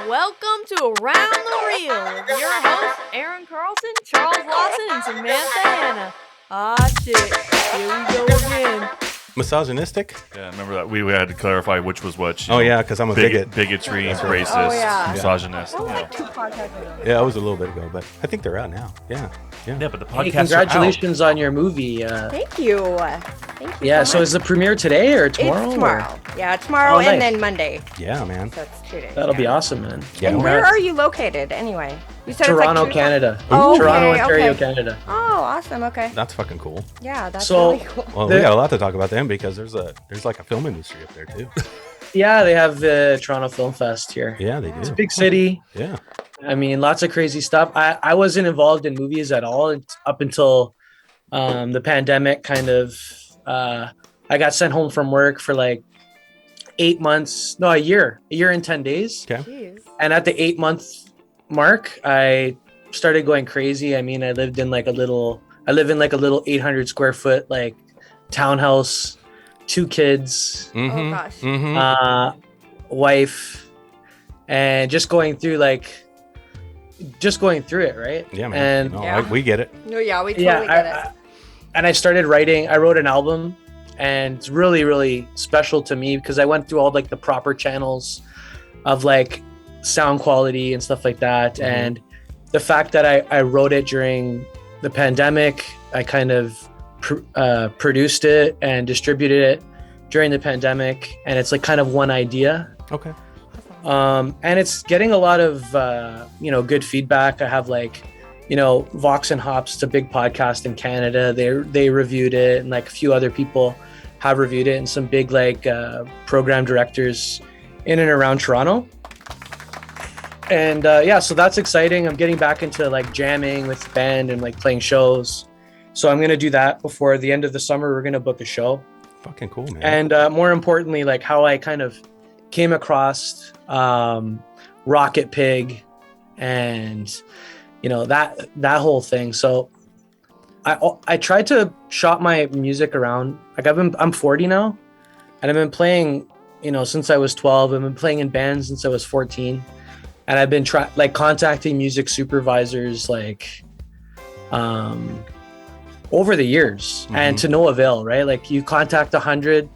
Welcome to Around the Reel with your hosts, Aaron Carlson, Charles Lawson, and Samantha Hanna. Ah, shit. Here we go again. Misogynistic? Yeah, remember that we had to clarify which was which. Oh, yeah, because I'm a bigot. Bigotry, racist, Oh, yeah. misogynist. That was like 2 podcasts ago. Yeah, it was a little bit ago, but I think they're out now. Yeah. Yeah, but the podcasts Hey, congratulations on your movie. Thank you. Thank you. Yeah, so so much. is the premiere today or tomorrow? It's tomorrow. Yeah, tomorrow Oh, and nice. then Monday. Yeah, man. So it's 2 days. That'll be yeah. awesome, man. Yeah. And where are you located anyway? You said Toronto, it's like Canada. Oh, Toronto, okay, Ontario, okay. Canada. Oh, awesome. Okay. That's fucking cool. Yeah, that's So- really cool. Well, we got a lot to talk about them because there's like a film industry up there too. Yeah, they have the Toronto Film Fest here. Yeah, they It's a do. big city. Yeah. I mean, lots of crazy stuff. I wasn't involved in movies at all up until the pandemic kind of. I got sent home from work for like 8 months. No, a year and 10 days. Okay. Jeez. And at the 8-month mark, I started going crazy. I mean, I live in like a little 800 square foot like townhouse, 2 kids, Mm-hmm. Oh, gosh. Mm-hmm. wife, and just going through it, right? Yeah, man. And No, Yeah. we get it. No, yeah, we totally get it. I started writing. I wrote an album, and it's really, really special to me because I went through all like the proper channels of like sound quality and stuff like that. Mhm. And the fact that I wrote it during the pandemic, I kind of produced it and distributed it during the pandemic, and it's like kind of one idea. Okay. And it's getting a lot of good feedback. I have like Vox and Hops, it's a big podcast in Canada. They reviewed it, and like a few other people have reviewed it, and some big like program directors in and around Toronto. And so that's exciting. I'm getting back into like jamming with the band and like playing shows. So I'm gonna do that before the end of the summer. We're gonna book a show. Fucking cool, man. And more importantly, like how I kind of came across Rocket Pig and that whole thing. So I tried to shop my music around. Like I'm 40 now, and I've been playing since I was 12. I've been playing in bands since I was 14, and I've been contacting music supervisors over the years, and to no avail, right? Like you contact 100,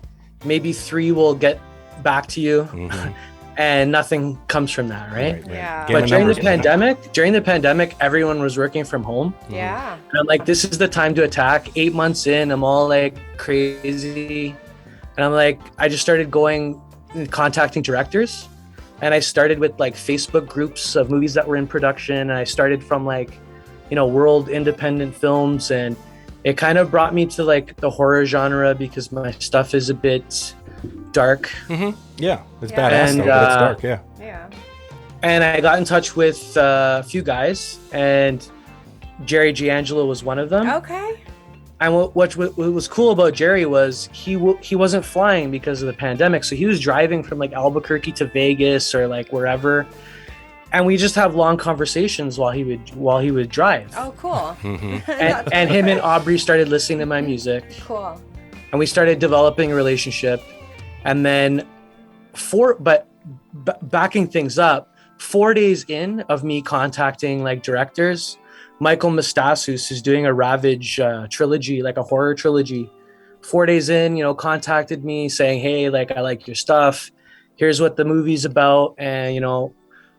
maybe 3 will get back to you, and nothing comes from that, right? Yeah. But during the pandemic, everyone was working from home. Yeah. And I'm like, this is the time to attack. 8 months in, I'm all like crazy. And I'm like, I just started going and contacting directors. And I started with like Facebook groups of movies that were in production. And I started from like, world independent films. And it kind of brought me to like the horror genre because my stuff is a bit dark. Mm-hmm. Yeah. It's Yeah. badass, And, though, but it's dark, yeah. Yeah. And I got in touch with a few guys, and Jerry Giangelo was one of them. Okay. And what was cool about Jerry was he wasn't flying because of the pandemic, so he was driving from like Albuquerque to Vegas or like wherever, and we just have long conversations while he would drive. Oh, cool. Mm-hmm. And him and Aubrey started listening to my music, Cool. and we started developing a relationship. And then backing things up, 4 days in of me contacting like directors, Michael Mestasus is doing a Ravage trilogy, like a horror trilogy. 4 days in, contacted me saying, hey, like, I like your stuff. Here's what the movie's about. And,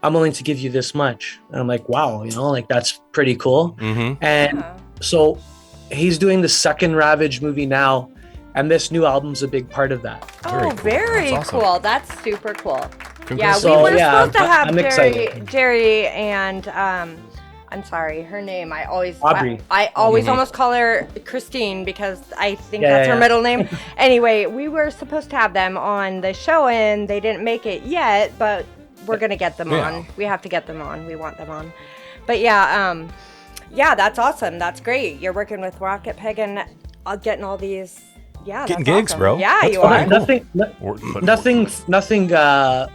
I'm willing to give you this much. And I'm like, wow, like that's pretty cool. Mm-hmm. And Yeah. so he's doing the second Ravage movie now. And this new album's a big part of that. Oh, cool. very That's awesome. cool. That's super cool. Yeah, Congrats. So, we were yeah, supposed to have I'm excited. Jerry and I'm sorry, her name. I always Aubrey. I always Mhm. almost call her Christine because I think Yeah, that's yeah, her yeah. middle name. Anyway, we were supposed to have them on the show and they didn't make it yet, but we're gonna get them Yeah. on. We have to get them on. We want them on. But yeah, that's awesome. That's great. You're working with Rocket Pig and getting all these. Yeah, Getting that's gigs, awesome. bro. Yeah, That's you fucking are. cool.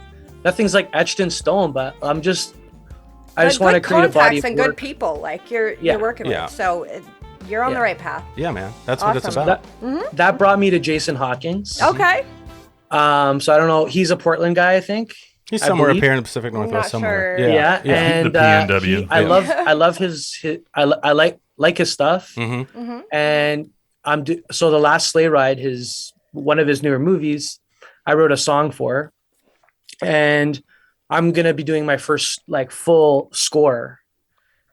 Nothing's like etched in stone, but I just Good want to create a body contacts of and work. good people like you're Yeah. working Yeah. with. So you're on the Yeah. right path. Yeah, man. That's what it's Awesome. about. That brought me to Jason Hawkins. Okay. So I don't know. He's a Portland guy, I think. He's I somewhere up believe. here in the Pacific Northwest not somewhere. sure. Yeah, and The PNW. I love his I like his stuff. Mm-hmm. And so the last sleigh ride, one of his newer movies, I wrote a song for, and I'm gonna be doing my first like full score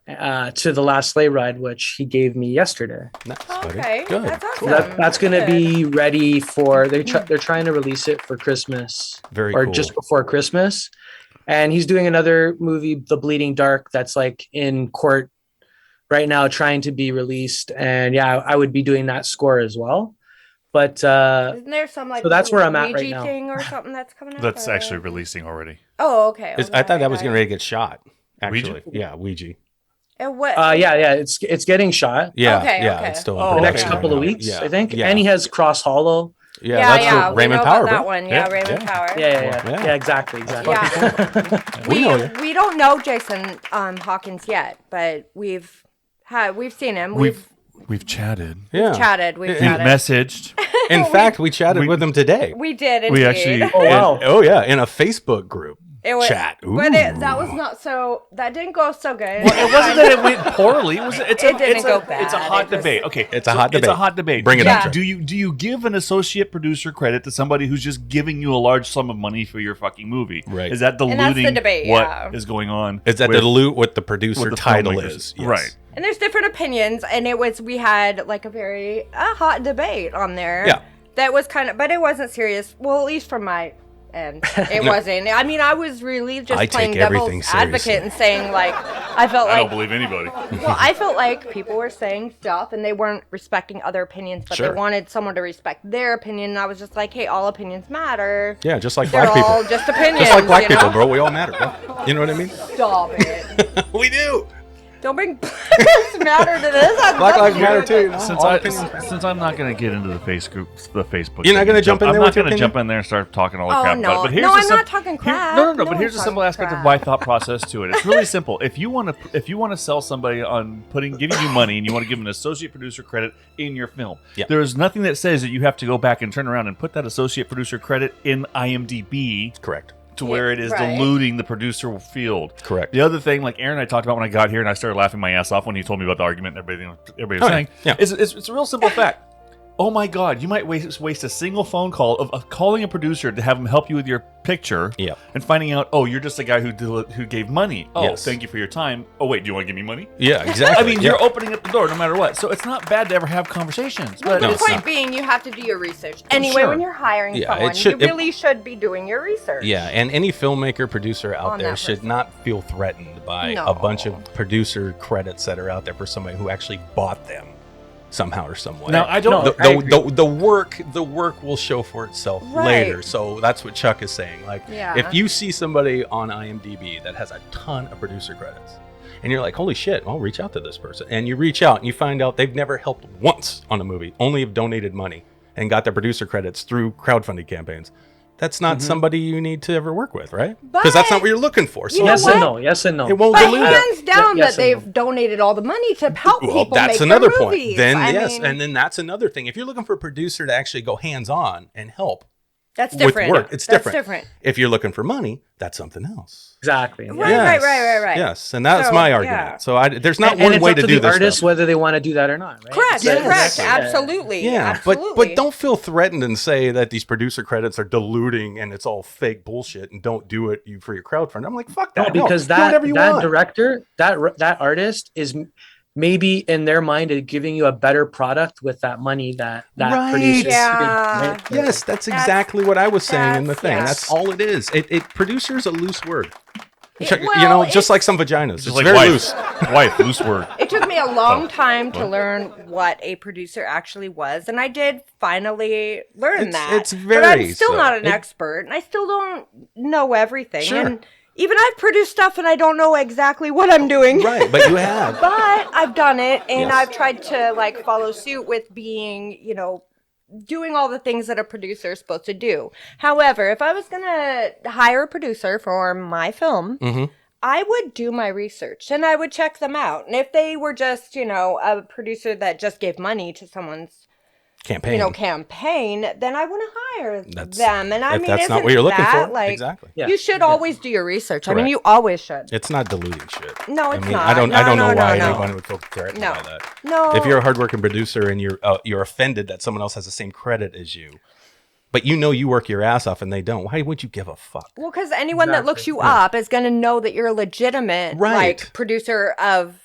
to the last sleigh ride, which he gave me yesterday. Nice, buddy. Okay, Good. that's awesome. So that's gonna be ready for they're trying to release it for Christmas Very or cool. just before Christmas. And he's doing another movie, The Bleeding Dark, that's like in court right now trying to be released. And yeah, I would be doing that score as well. But Isn't there some like so that's where I'm at right Ouija now. thing or something that's coming up? That's or- actually releasing already. Oh, okay. I thought that was okay. getting ready to get shot. Actually, Ouija? yeah, Ouija. And what? yeah, it's getting shot Yeah, Okay, yeah, okay. it's still Oh, in the next production couple right of now. weeks, Yeah, I think. Yeah, And he has Cross Hollow. yeah, yeah, that's yeah. the We Raymond know Power, about that bro. one. Yeah, Yeah, Raymond yeah. Power. Yeah, exactly. Yeah. We know you. We don't know Jason Hawkins yet, but we've seen him. We've chatted. Yeah. chatted. We've He He chatted. messaged. In fact, we chatted we- with him today. We did. We Indeed. actually. Oh wow. Oh yeah, in a Facebook group. It was, Chat. But Ooh. that was not so. That didn't go so good. Well, it wasn't that it went poorly. It's didn't go bad. It's a hot It just- debate. Okay, It's a hot It's a debate. hot debate. Bring it up, Trey. Do you give an associate producer credit to somebody who's just giving you a large sum of money for your fucking movie? Right. Is that that's the diluting debate, what is yeah. going on? Is that with- dilute what the producer with the title filmmakers? is? Yes. Right. And there's different opinions, and we had like a very hot debate on there. Yeah. That was but it wasn't serious. Well, at least from my end, it wasn't. I mean, I was really just I playing take devil's everything seriously. advocate and saying like, I felt I like, don't believe anybody. well, I felt like people were saying stuff and they weren't respecting other opinions, but Sure. they wanted someone to respect their opinion. And I was just like, hey, all opinions matter. Yeah, just like They're black people. all just opinions. Just like black you people, know? bro. We all matter, bro. You know what I mean? Stop it. We do. Don't bring Black Lives Matter to this. Black Lives Matter too. You know? Since All I opinions. since I'm not going to get into the Facebook. You're not gonna jump in I'm there not with your going to opinion? jump in there and start talking all the Oh, crap no. about it. But here's No, the I'm not talking crap. No, No but here's one's the simple talking aspect crap. of my thought process to it. It's really simple. If you want to sell somebody on giving you money and you want to give an associate producer credit in your film, Yeah. there is nothing that says that you have to go back and turn around and put that associate producer credit in IMDb Correct. to where it is right. diluting the producer field. Correct. The other thing, like Aaron and I talked about when I got here, and I started laughing my ass off when he told me about the argument and everybody was Oh, saying, yeah. it's a real simple fact. Oh my God, you might waste a single phone call of calling a producer to have him help you with your picture, Yep. and finding out, oh, you're just a guy who gave money. Oh, Yes. thank you for your time. Oh wait, do you want to give me money? Yeah, exactly. I mean, yeah. you're opening up the door no matter what. So it's not bad to ever have conversations. But The No, it's point not. being, you have to do your research. Anyway, Sure. when you're hiring Yeah, someone, it should- you really should be doing your research. Yeah, and any filmmaker, producer out On there that should person. not feel threatened by No. a bunch of producer credits that are out there for somebody who actually bought them somehow or some way. Now, I don't. No, I agree. The work will show for itself Right. later. So that's what Chuck is saying. Like, Yeah. if you see somebody on IMDb that has a ton of producer credits, and you're like, holy shit, I'll reach out to this person. And you reach out and you find out they've never helped once on a movie, only have donated money and got their producer credits through crowdfunding campaigns. That's not somebody you need to ever work with, right? Because that's not But- what you're looking for. So You know Yes what? and no. Yes and no. it won't But dilute it. hands down Yes that and they've donated all the money to help Well, people that's make another their point. movies. Then I yes, mean, and then that's another thing. If you're looking for a producer to actually go hands on and help that's with different. work, it's That's different. If you're looking for money, that's something else. Exactly. Right, Yes. right. Yes, and that's So, my yeah. argument. So there's not And one it's way up to to do the this artist stuff. whether they want to do that or not. Right? Correct, Yes. correct, Yeah. absolutely. Yeah, absolutely. but don't feel threatened and say that these producer credits are diluting and it's all fake bullshit and don't do it for your crowdfunding. I'm like, fuck that. No, because do that whatever you want. director, that artist is maybe in their mind giving you a better product with that money that Right. producer. Yeah. Right? Yes, that's exactly what I was saying in the thing. yeah. That's all it is. It producer's a loose word. It- you well, know, it's- just like some vaginas. Just It's like very wife. loose. Wife, loose word. It took me a long time to What? learn what a producer actually was, and I did finally learn It's- that. it's but very I'm still so. not an It- expert, and I still don't know everything. Sure. And even I've produced stuff, and I don't know exactly what I'm doing. Right, but you have. But I've done it, and Yes. I've tried to like follow suit with being, doing all the things that a producer is supposed to do. However, if I was gonna hire a producer for my film, Mm-hmm. I would do my research and I would check them out. And if they were just, a producer that just gave money to someone's campaign, then I wouldn't hire them. And I if mean, that's isn't not what you're looking that, for, like, exactly. Yeah. you should always do your research. I mean, Correct. you always should. It's not diluting shit. No, it's not. I don't know why no. anyone would feel threatened by that. No. If you're a hardworking producer and you're offended that someone else has the same credit as you, but you work your ass off and they don't, why would you give a fuck? Well, because anyone that looks you up is going to know that you're a legitimate like producer of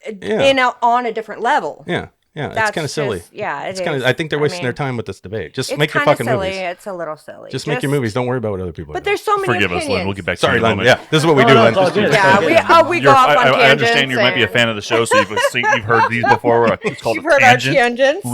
on a different level. Yeah. Yeah, it's kind of silly. It's kind of. I think they're wasting their time with this debate. Just make your fucking movies. It's a little silly. Just make your movies. Don't worry about what other people. But there's so many Forgive opinions. us, Len. We'll get back to Sorry, you in a Len. moment. Yeah, this is what we do, Len. We go off on tangents. I understand you might be a fan of the show, so you've heard these before. It's called You've heard our tangents.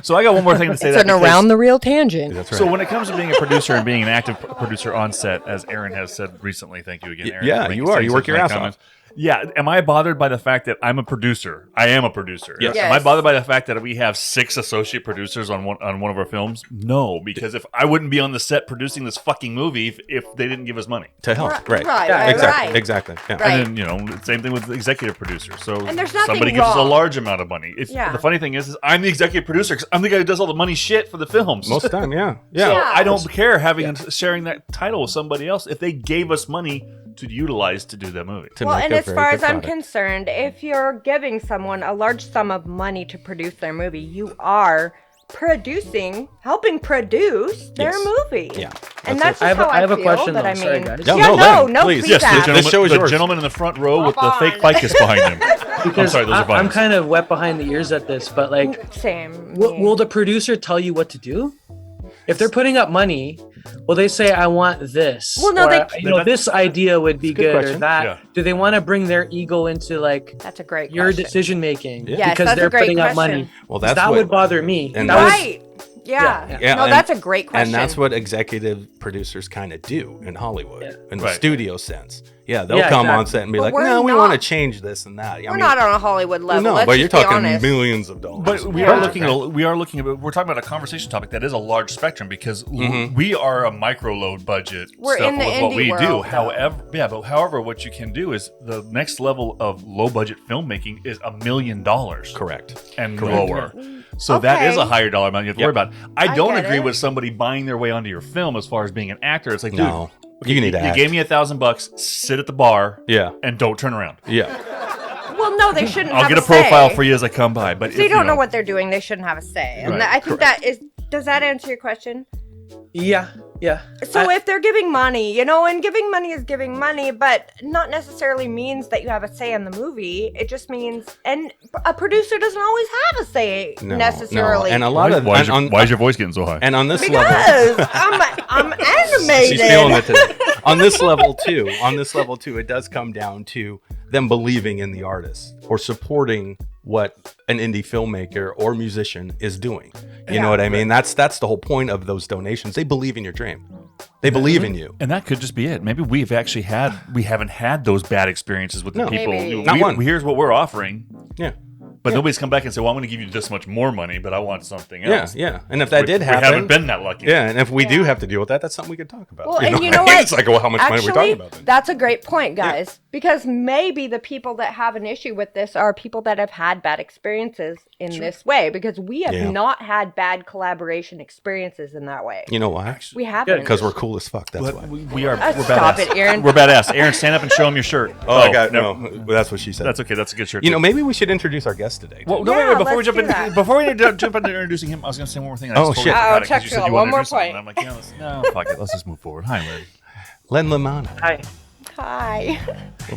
So I got one more thing to say. It's an around the reel tangent. That's right. So when it comes to being a producer and being an active producer on set, as Aaron has said recently, thank you again, Aaron. Yeah, you are. You work your ass off. Yeah. Am I bothered by the fact that I'm a producer? I am a producer. Yes. Am I bothered by the fact that we have 6 associate producers on one of our films? No, because if I wouldn't be on the set producing this fucking movie if they didn't give us money. To help. Right. Exactly. Yeah. And then, same thing with the executive producer. So and there's nothing somebody gives us a large amount of money. The funny thing is I'm the executive producer because I'm the guy who does all the money shit for the films. Most of the time, yeah. So I don't care sharing that title with somebody else if they gave us money to utilize to do that movie. Well, and as far as I'm concerned, if you're giving someone a large sum of money to produce their movie, you are helping produce their movie. Yeah. And that's just how I have a question. But I mean, sorry, guys. No, please. Yes, this show is yours. The gentleman in the front row with the fake ficus behind him. Because I'm sorry, those are I'm kind of wet behind the ears at this, but like, same. Will the producer tell you what to do? If they're putting up money, will they say, I want this? Well, no, this idea would be good question. or that. Yeah. Do they want to bring their ego into like that's a great your question. decision making? Yes, because that's they're a great putting up question. money. Well, that's that would bother me. And Right. Yeah. No, that's a great question. And that's what executive producers kind of do in Hollywood, in the studio sense. Yeah, they'll come on set and be like, no, we want to change this and that. We're not on a Hollywood level. No, Let's but you're just be talking honest. millions of dollars. But we're talking about a conversation topic that is a large spectrum because we are a micro load budget We're stuff in the with what indie we do. world, However, what you can do is the next level of low budget filmmaking is $1 million. Correct. And lower. So that is a higher dollar amount you have to worry about. I don't agree with somebody buying their way onto your film as far as being an actor. It's like, no, dude, you need to you act. gave me $1,000, sit at the bar, and don't turn around. Yeah. Well, no, they shouldn't. I'll get a profile for you as I come by. But if you don't know what they're doing, they shouldn't have a say. And I think that is. Does that answer your question? Yeah. So if they're giving money, and giving money is giving money, but not necessarily means that you have a say in the movie. It just means, and a producer doesn't always have a say necessarily. No. And a lot of why is your voice getting so high? And on this level, because I'm animated. She's feeling it today. On this level too, it does come down to them believing in the artist or supporting what an indie filmmaker or musician is doing. You know what I mean? That's the whole point of those donations. They believe in your dream. They believe in you. And that could just be it. Maybe we haven't had those bad experiences with the people. Maybe. Not one. Here's what we're offering. Yeah. But nobody's come back and said, well, I'm going to give you this much more money, but I want something else. Yeah. And if that did happen. We haven't been that lucky. Yeah. And if we do have to deal with that, that's something we could talk about. Well, and you know what? It's like, well, how much money are we talking about then? That's a great point, guys. Because maybe the people that have an issue with this are people that have had bad experiences in this way. Because we have not had bad collaboration experiences in that way. You know why? We haven't. Because we're cool as fuck. That's why. We're stop badass. It, Aaron. We're badass. Aaron, stand up and show him your shirt. Oh, no. That's what she said. That's okay. That's a good shirt. Maybe we should introduce our guest today. Well, wait, before we jump into introducing him, I was going to say one more thing. Shit. Textual. One more point. And I'm like, no, fuck it. Let's just move forward. Hi, Len Lamanna. Hi.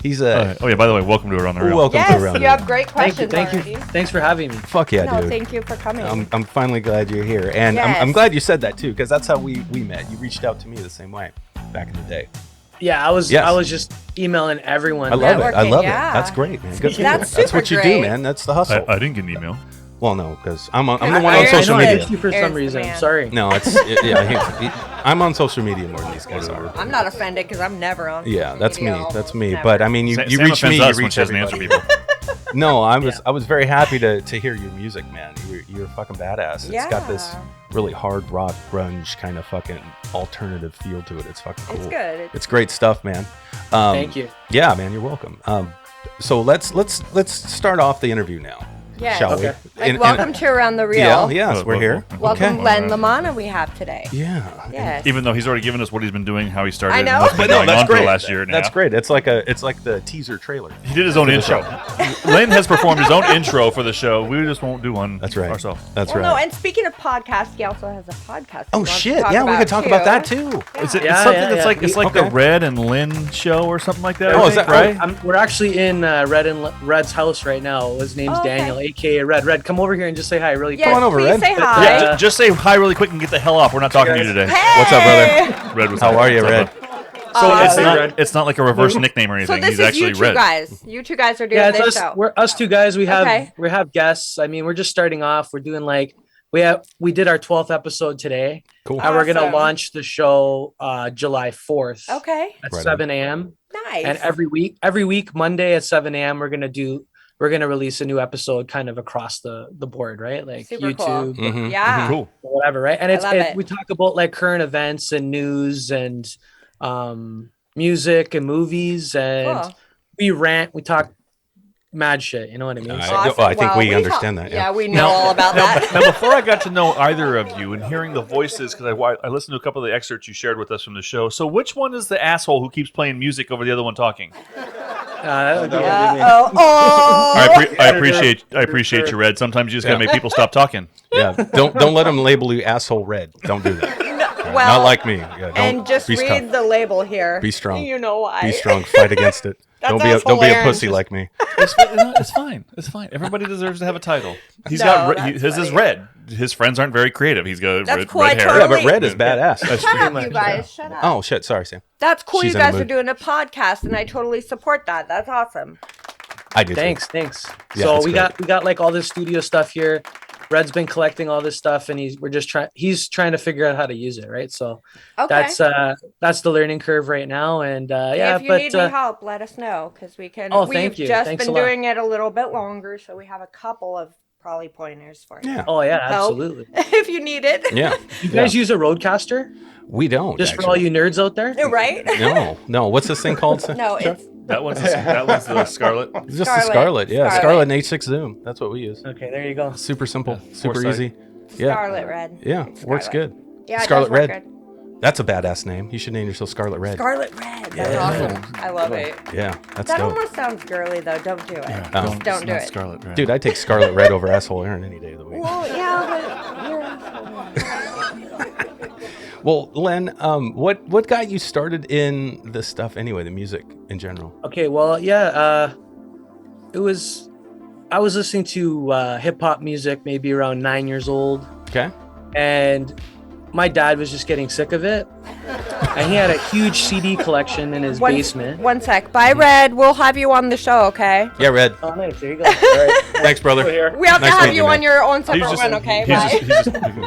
He's a. Oh yeah. By the way, welcome to Around the Reel. Welcome to Around. You have great questions. Thank you. Thanks for having me. Fuck yeah, dude. Thank you for coming. I'm finally glad you're here, and I'm glad you said that too, because that's how we met. You reached out to me the same way back in the day. Yeah, I was just emailing everyone. I love it. I love it. Yeah. That's great, man. Good. That's what you do, man. That's the hustle. I didn't get an email. Well, no, because I'm the one on social I media. you for some reason. Sorry. No, I'm on social media more than these guys are. I'm not offended because I'm never on. Yeah, that's me. Media, That's me. never. But I mean, you reach me, you reach everybody. People. No, I was very happy to hear your music, man. You're fucking badass. It's got this really hard rock grunge kind of fucking alternative feel to it. It's fucking cool. It's good. It's great stuff, man. Thank you. Yeah, man, you're welcome. So let's start off the interview now. Yes. shall Okay. we? Like, welcome to Around the Reel. Yeah, yes, we're here. Welcome, Okay. Len Lamanna. We have today. Yeah. Yes. Even though he's already given us what he's been doing, how he started, I know. and what's been But no, going that's on for great. the last year and a That's half. great. It's like the teaser trailer. He did his own intro. Len has performed his own intro for the show. We just won't do one That's right. ourselves. That's Well, right. no, and speaking of podcasts, he also has a podcast. Oh shit! Yeah, we could talk about that too. Is it Yeah, it's something yeah, that's yeah. like it's like Okay. the Red and Lynn show or something like that? Oh, I is think, that right? We're actually in Red's house right now. His name's Oh, okay. Daniel, aka Red. Red, come over here and just say hi, really Yes, Come on over, please Red. say hi. Yeah, just say hi really quick and get the hell off. We're not talking to you today. Hey! What's up, brother? Red, what's How up? are you, What's Red? up, bud? So it's Hey, not Red. it's not like a reverse nickname or So anything. this He's is actually you two Red. guys. You two guys are doing Yeah, it's this us. show. We're us two guys. We have Okay. guests. I mean, we're just starting off. We're doing like we did our 12th episode today, Cool. and we're gonna Awesome. launch the show July 4th Okay. at Right on. 7 a.m. Nice. And every week Monday at 7 a.m. we're gonna release a new episode kind of across the board, right? Like Super cool. YouTube, Mhm, Yeah. Cool. whatever, right? And I love it. we talk about like current events and news and music and movies, and Cool. we rant, we talk mad shit, you know what I mean? I- So- well, I think Well, we talk- understand that, yeah. we know all about that. Now, before I got to know either of you and hearing the voices, because I listened to a couple of the excerpts you shared with us from the show. So, which one is the asshole who keeps playing music over the other one talking? that would be me. I appreciate you, Red. Sometimes you just gotta make people stop talking. Yeah. Don't let them label you asshole Red. Don't do that. well, Not like me. Yeah, don't, and just be read tough. the label here. Be strong. You know why. Be strong. Fight against it. That's Don't be a hilarious. pussy like me. It's fine. It's fine. Everybody deserves to have a title. He's No, got that's his is funny. Red. His friends aren't very creative. He's got That's red, cool, red I hair. Yeah, totally- but Red is badass. That's Shut true. up, you guys. Shut up. Oh shit! Sorry, Sam. That's cool. She's You in the guys are mood. doing a podcast, and I totally support that. That's awesome. I do. too. Thanks. Yeah, So it's we great. got like all this studio stuff here. Red's been collecting all this stuff, and he's trying to figure out how to use it, right? So Okay. that's the learning curve right now, and if you need any help, let us know because we can. Oh, We've thank you. just Thanks been a lot. doing it a little bit longer, so we have a couple of probably pointers for you. Yeah. oh yeah, Help. absolutely. if you need it. Yeah. You guys use a Roadcaster? We don't. Just for all you nerds out there? Right? No. What's this thing called? No, it's That one's the Scarlet. Just the Scarlet. Scarlet. Yeah, Scarlet. Scarlet and H6 Zoom. That's what we use. Okay, there you go. Super simple. Yeah, Super foresight. easy. Yeah. Scarlet Red. Yeah. It's Works Scarlet. good. Yeah, it Scarlet does work Red. good. That's a badass name. You should name yourself Scarlet Red. Scarlet Red. That's Yeah. awesome. I love it. Yeah, that's That dope. almost sounds girly though. Don't do it. Oh. Just don't do it. Scarlet Red. Dude, I take Scarlet Red over asshole Aaron any day of the week. Well, yeah, but you're asshole. Well, Len, what got you started in this stuff anyway? The music in general. Okay, well, yeah, I was listening to hip hop music maybe around 9 years old, Okay. and my dad was just getting sick of it, and he had a huge CD collection in his basement. One sec. Bye, Red. We'll have you on the show, okay? Yeah, Red. Oh, nice. There you go. All right. Thanks, brother. Over here. We have Nice to have meeting you you, on man. your own He's separate just, one, okay? he's Bye.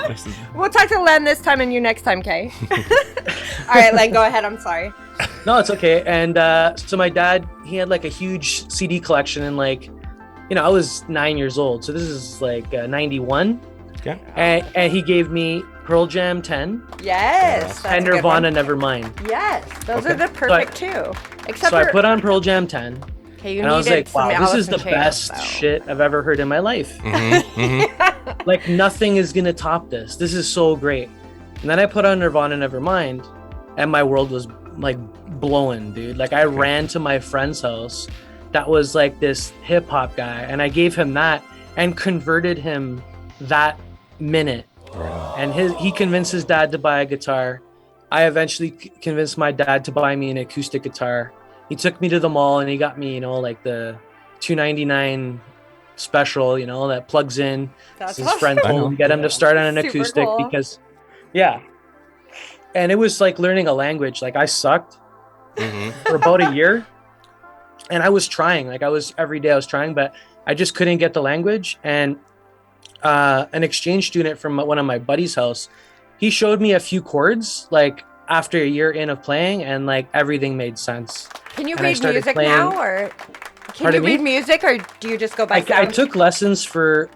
just We'll talk to Len this time and you next time, okay? All right, Len, go ahead. I'm sorry. No, it's okay. And so my dad, he had like a huge CD collection, and like, I was 9 years old, so this is like 91, Okay. and he gave me Pearl Jam 10 Yes. That's and a good one. Nirvana Nevermind. Yes, those Okay. are the perfect two. Except So I for put on Pearl Jam 10, okay, you and I was needed like, some wow, this is Alice the in Chains, best though. shit I've ever heard in my life. Like, nothing is gonna top this. This is so great. And then I put on Nirvana Nevermind, and my world was like blowing, dude. Like, I ran to my friend's house that was like this hip hop guy, and I gave him that and converted him that minute. And he convinced his dad to buy a guitar. I eventually convinced my dad to buy me an acoustic guitar. He took me to the mall and he got me, like the $2.99 special, that plugs in. That's His awesome. friend I told know. him to get him to start on an Super acoustic cool. because, yeah. And it was like learning a language. Like, I sucked for about a year, and I was trying. Like, every day I was trying, but I just couldn't get the language. And an exchange student from one of my buddies' house, he showed me a few chords, like after a year in of playing, and like everything made sense. Can you And I read started music playing- now, or can Pardon you me? read music, or do you just go by I sound? took lessons for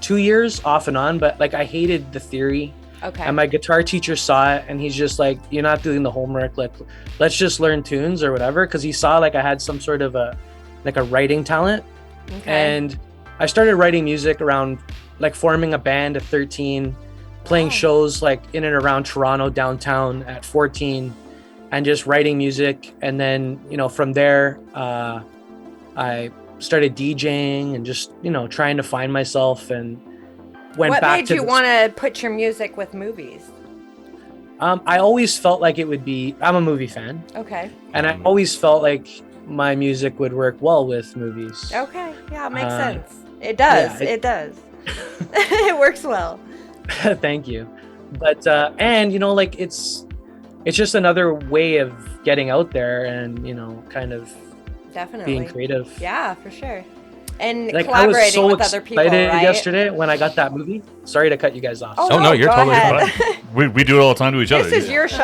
2 years off and on, but like I hated the theory. Okay. And my guitar teacher saw it, and he's just like, "You're not doing the homework. Like, let's just learn tunes or whatever." Because he saw like I had some sort of a writing talent, Okay. and I started writing music around like forming a band at 13, playing shows like in and around Toronto downtown at 14, and just writing music. And then, you know, from there, I started DJing and just, you know, trying to find myself, and went What back made to you want to put your music with movies? I always felt like it would be, I'm a movie fan, Okay. and I always felt like my music would work well with movies. Okay. Yeah, it makes sense. It does. yeah, it does. It works well. Thank you. But and you know, like it's just another way of getting out there and, you know, kind of Definitely. being creative. Yeah, for sure. And Like I was collaborating so with other people, excited right? yesterday when I got that movie. Sorry to cut you guys off. Oh, no, you're go totally ahead. fine. We do it all the time to each other. This is your show.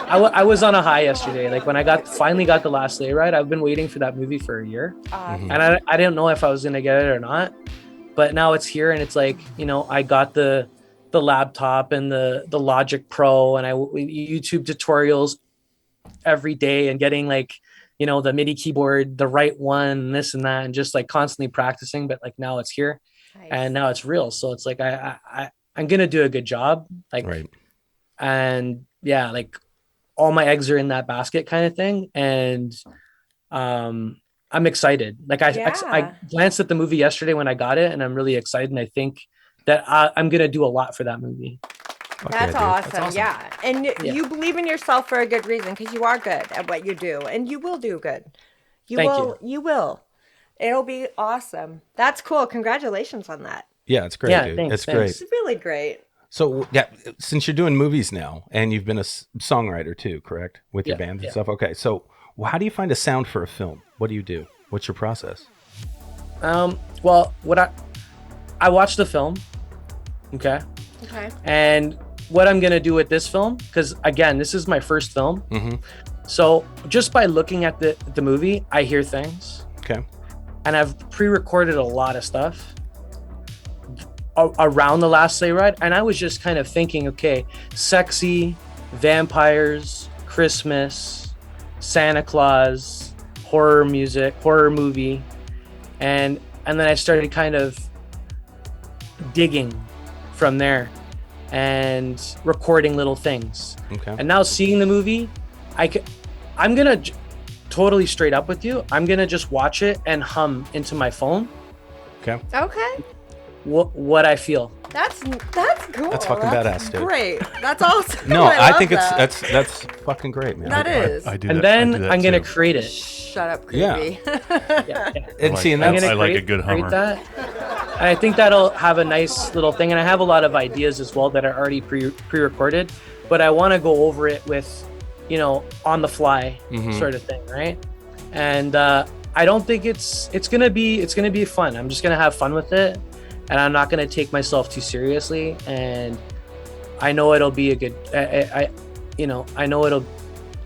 I was on a high yesterday. Like when I finally got The Last Sleigh Ride, I've been waiting for that movie for a year. Mhm. And I didn't know if I was going to get it or not. But now it's here, and it's like, you know, I got the laptop and the Logic Pro, and I YouTube tutorials every day, and getting like, you know, the MIDI keyboard, the right one, this and that, and just like constantly practicing. But like now it's here, Nice. and now it's real. So it's like I'm gonna do a good job. Like, Right. and yeah, like all my eggs are in that basket kind of thing. And I'm excited. Like I Yeah. glanced at the movie yesterday when I got it, and I'm really excited. And I think that I'm gonna do a lot for that movie. Fuck That's, yeah, dude. awesome. Yeah. And Yeah. you believe in yourself for a good reason, because you are good at what you do, and you will do good. Thank You will. It'll be awesome. That's cool. Congratulations on that. Yeah, it's great, Yeah, dude. thanks, It's thanks. great. It's really great. So, yeah, since you're doing movies now, and you've been a songwriter too, correct? With your Yeah, band and yeah. stuff. Okay, so how do you find a sound for a film? What do you do? What's your process? Well, what I watched the film, okay, Okay. and what I'm gonna do with this film, because again, this is my first film. Mm-hmm. So just by looking at the movie, I hear things, Okay. and I've pre-recorded a lot of stuff around The Last Sleigh Ride, and I was just kind of thinking, okay, sexy, vampires, Christmas, Santa Claus, horror music, horror movie, and then I started kind of digging from there and recording little things. Okay. And now seeing the movie, I'm gonna totally straight up with you. I'm gonna just watch it and hum into my phone Okay. Okay. what I feel. That's cool. That's fucking badass, dude. Great. That's awesome. No, I I love think that. that's fucking great, man. That is. I do And that- I do then that I'm gonna too. create it. Shut up, Yeah. creepy. Yeah. And see, and I'm that's gonna I like a create- good create hummer. that. And I think that'll have a nice little thing. And I have a lot of ideas as well that are already pre-recorded, but I want to go over it with, you know, on the fly Mhm. sort of thing, right? And I don't think it's gonna be fun. I'm just gonna have fun with it, and I'm not gonna take myself too seriously. And I know it'll be a good. I know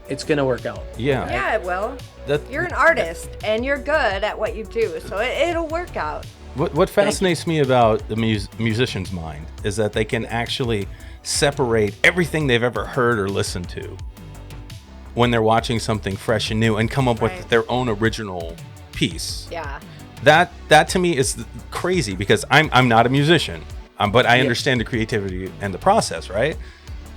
it's gonna work out. yeah. Yeah, it will. That, You're an artist, and you're good at what you do, so it'll work out. what fascinates me about the musician's mind is that they can actually separate everything they've ever heard or listened to when they're watching something fresh and new and come up Right. with their own original piece. Yeah. That to me is crazy, because I'm not a musician, but I Yeah. understand the creativity and the process, right?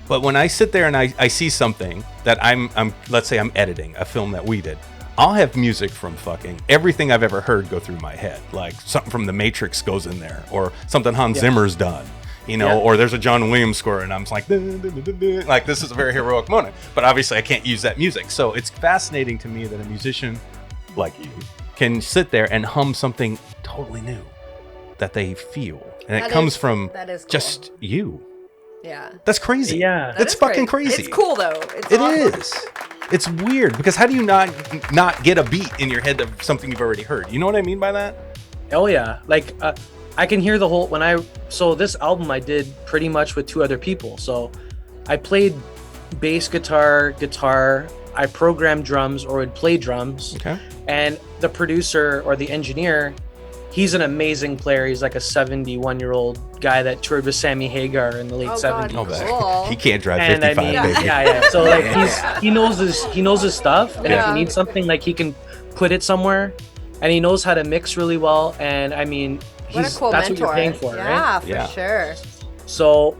But when I sit there and I see something that I'm let's say I'm editing a film that we did, I'll have music from fucking everything I've ever heard go through my head, like something from The Matrix goes in there, or something Hans Zimmer's done, you know, Yeah. or there's a John Williams score, and I'm just like, like this is a very heroic moment, but obviously I can't use that music. So it's fascinating to me that a musician like you can sit there and hum something totally new that they feel, and That it comes is- from that is cool. just you. Yeah. That's crazy. Yeah. That That's is fucking crazy. It's cool though. It's It awesome. is. It's weird, because how do you not get a beat in your head of something you've already heard? You know what I mean by that? Oh yeah, like I can hear the whole so this album I did pretty much with two other people. So I played bass guitar, I programmed drums or would play drums, Okay. and the producer or the engineer, he's an amazing player. He's like a 71-year-old guy that toured with Sammy Hagar in the late Oh, 70s. God. Oh, Cool. he can't drive And 55, I mean, baby. yeah. So like he knows his stuff, and if Yeah. he needs something, like he can put it somewhere, and he knows how to mix really well. And I mean, What a cool that's mentor. what you're paying for, yeah, right? for Yeah. sure. So,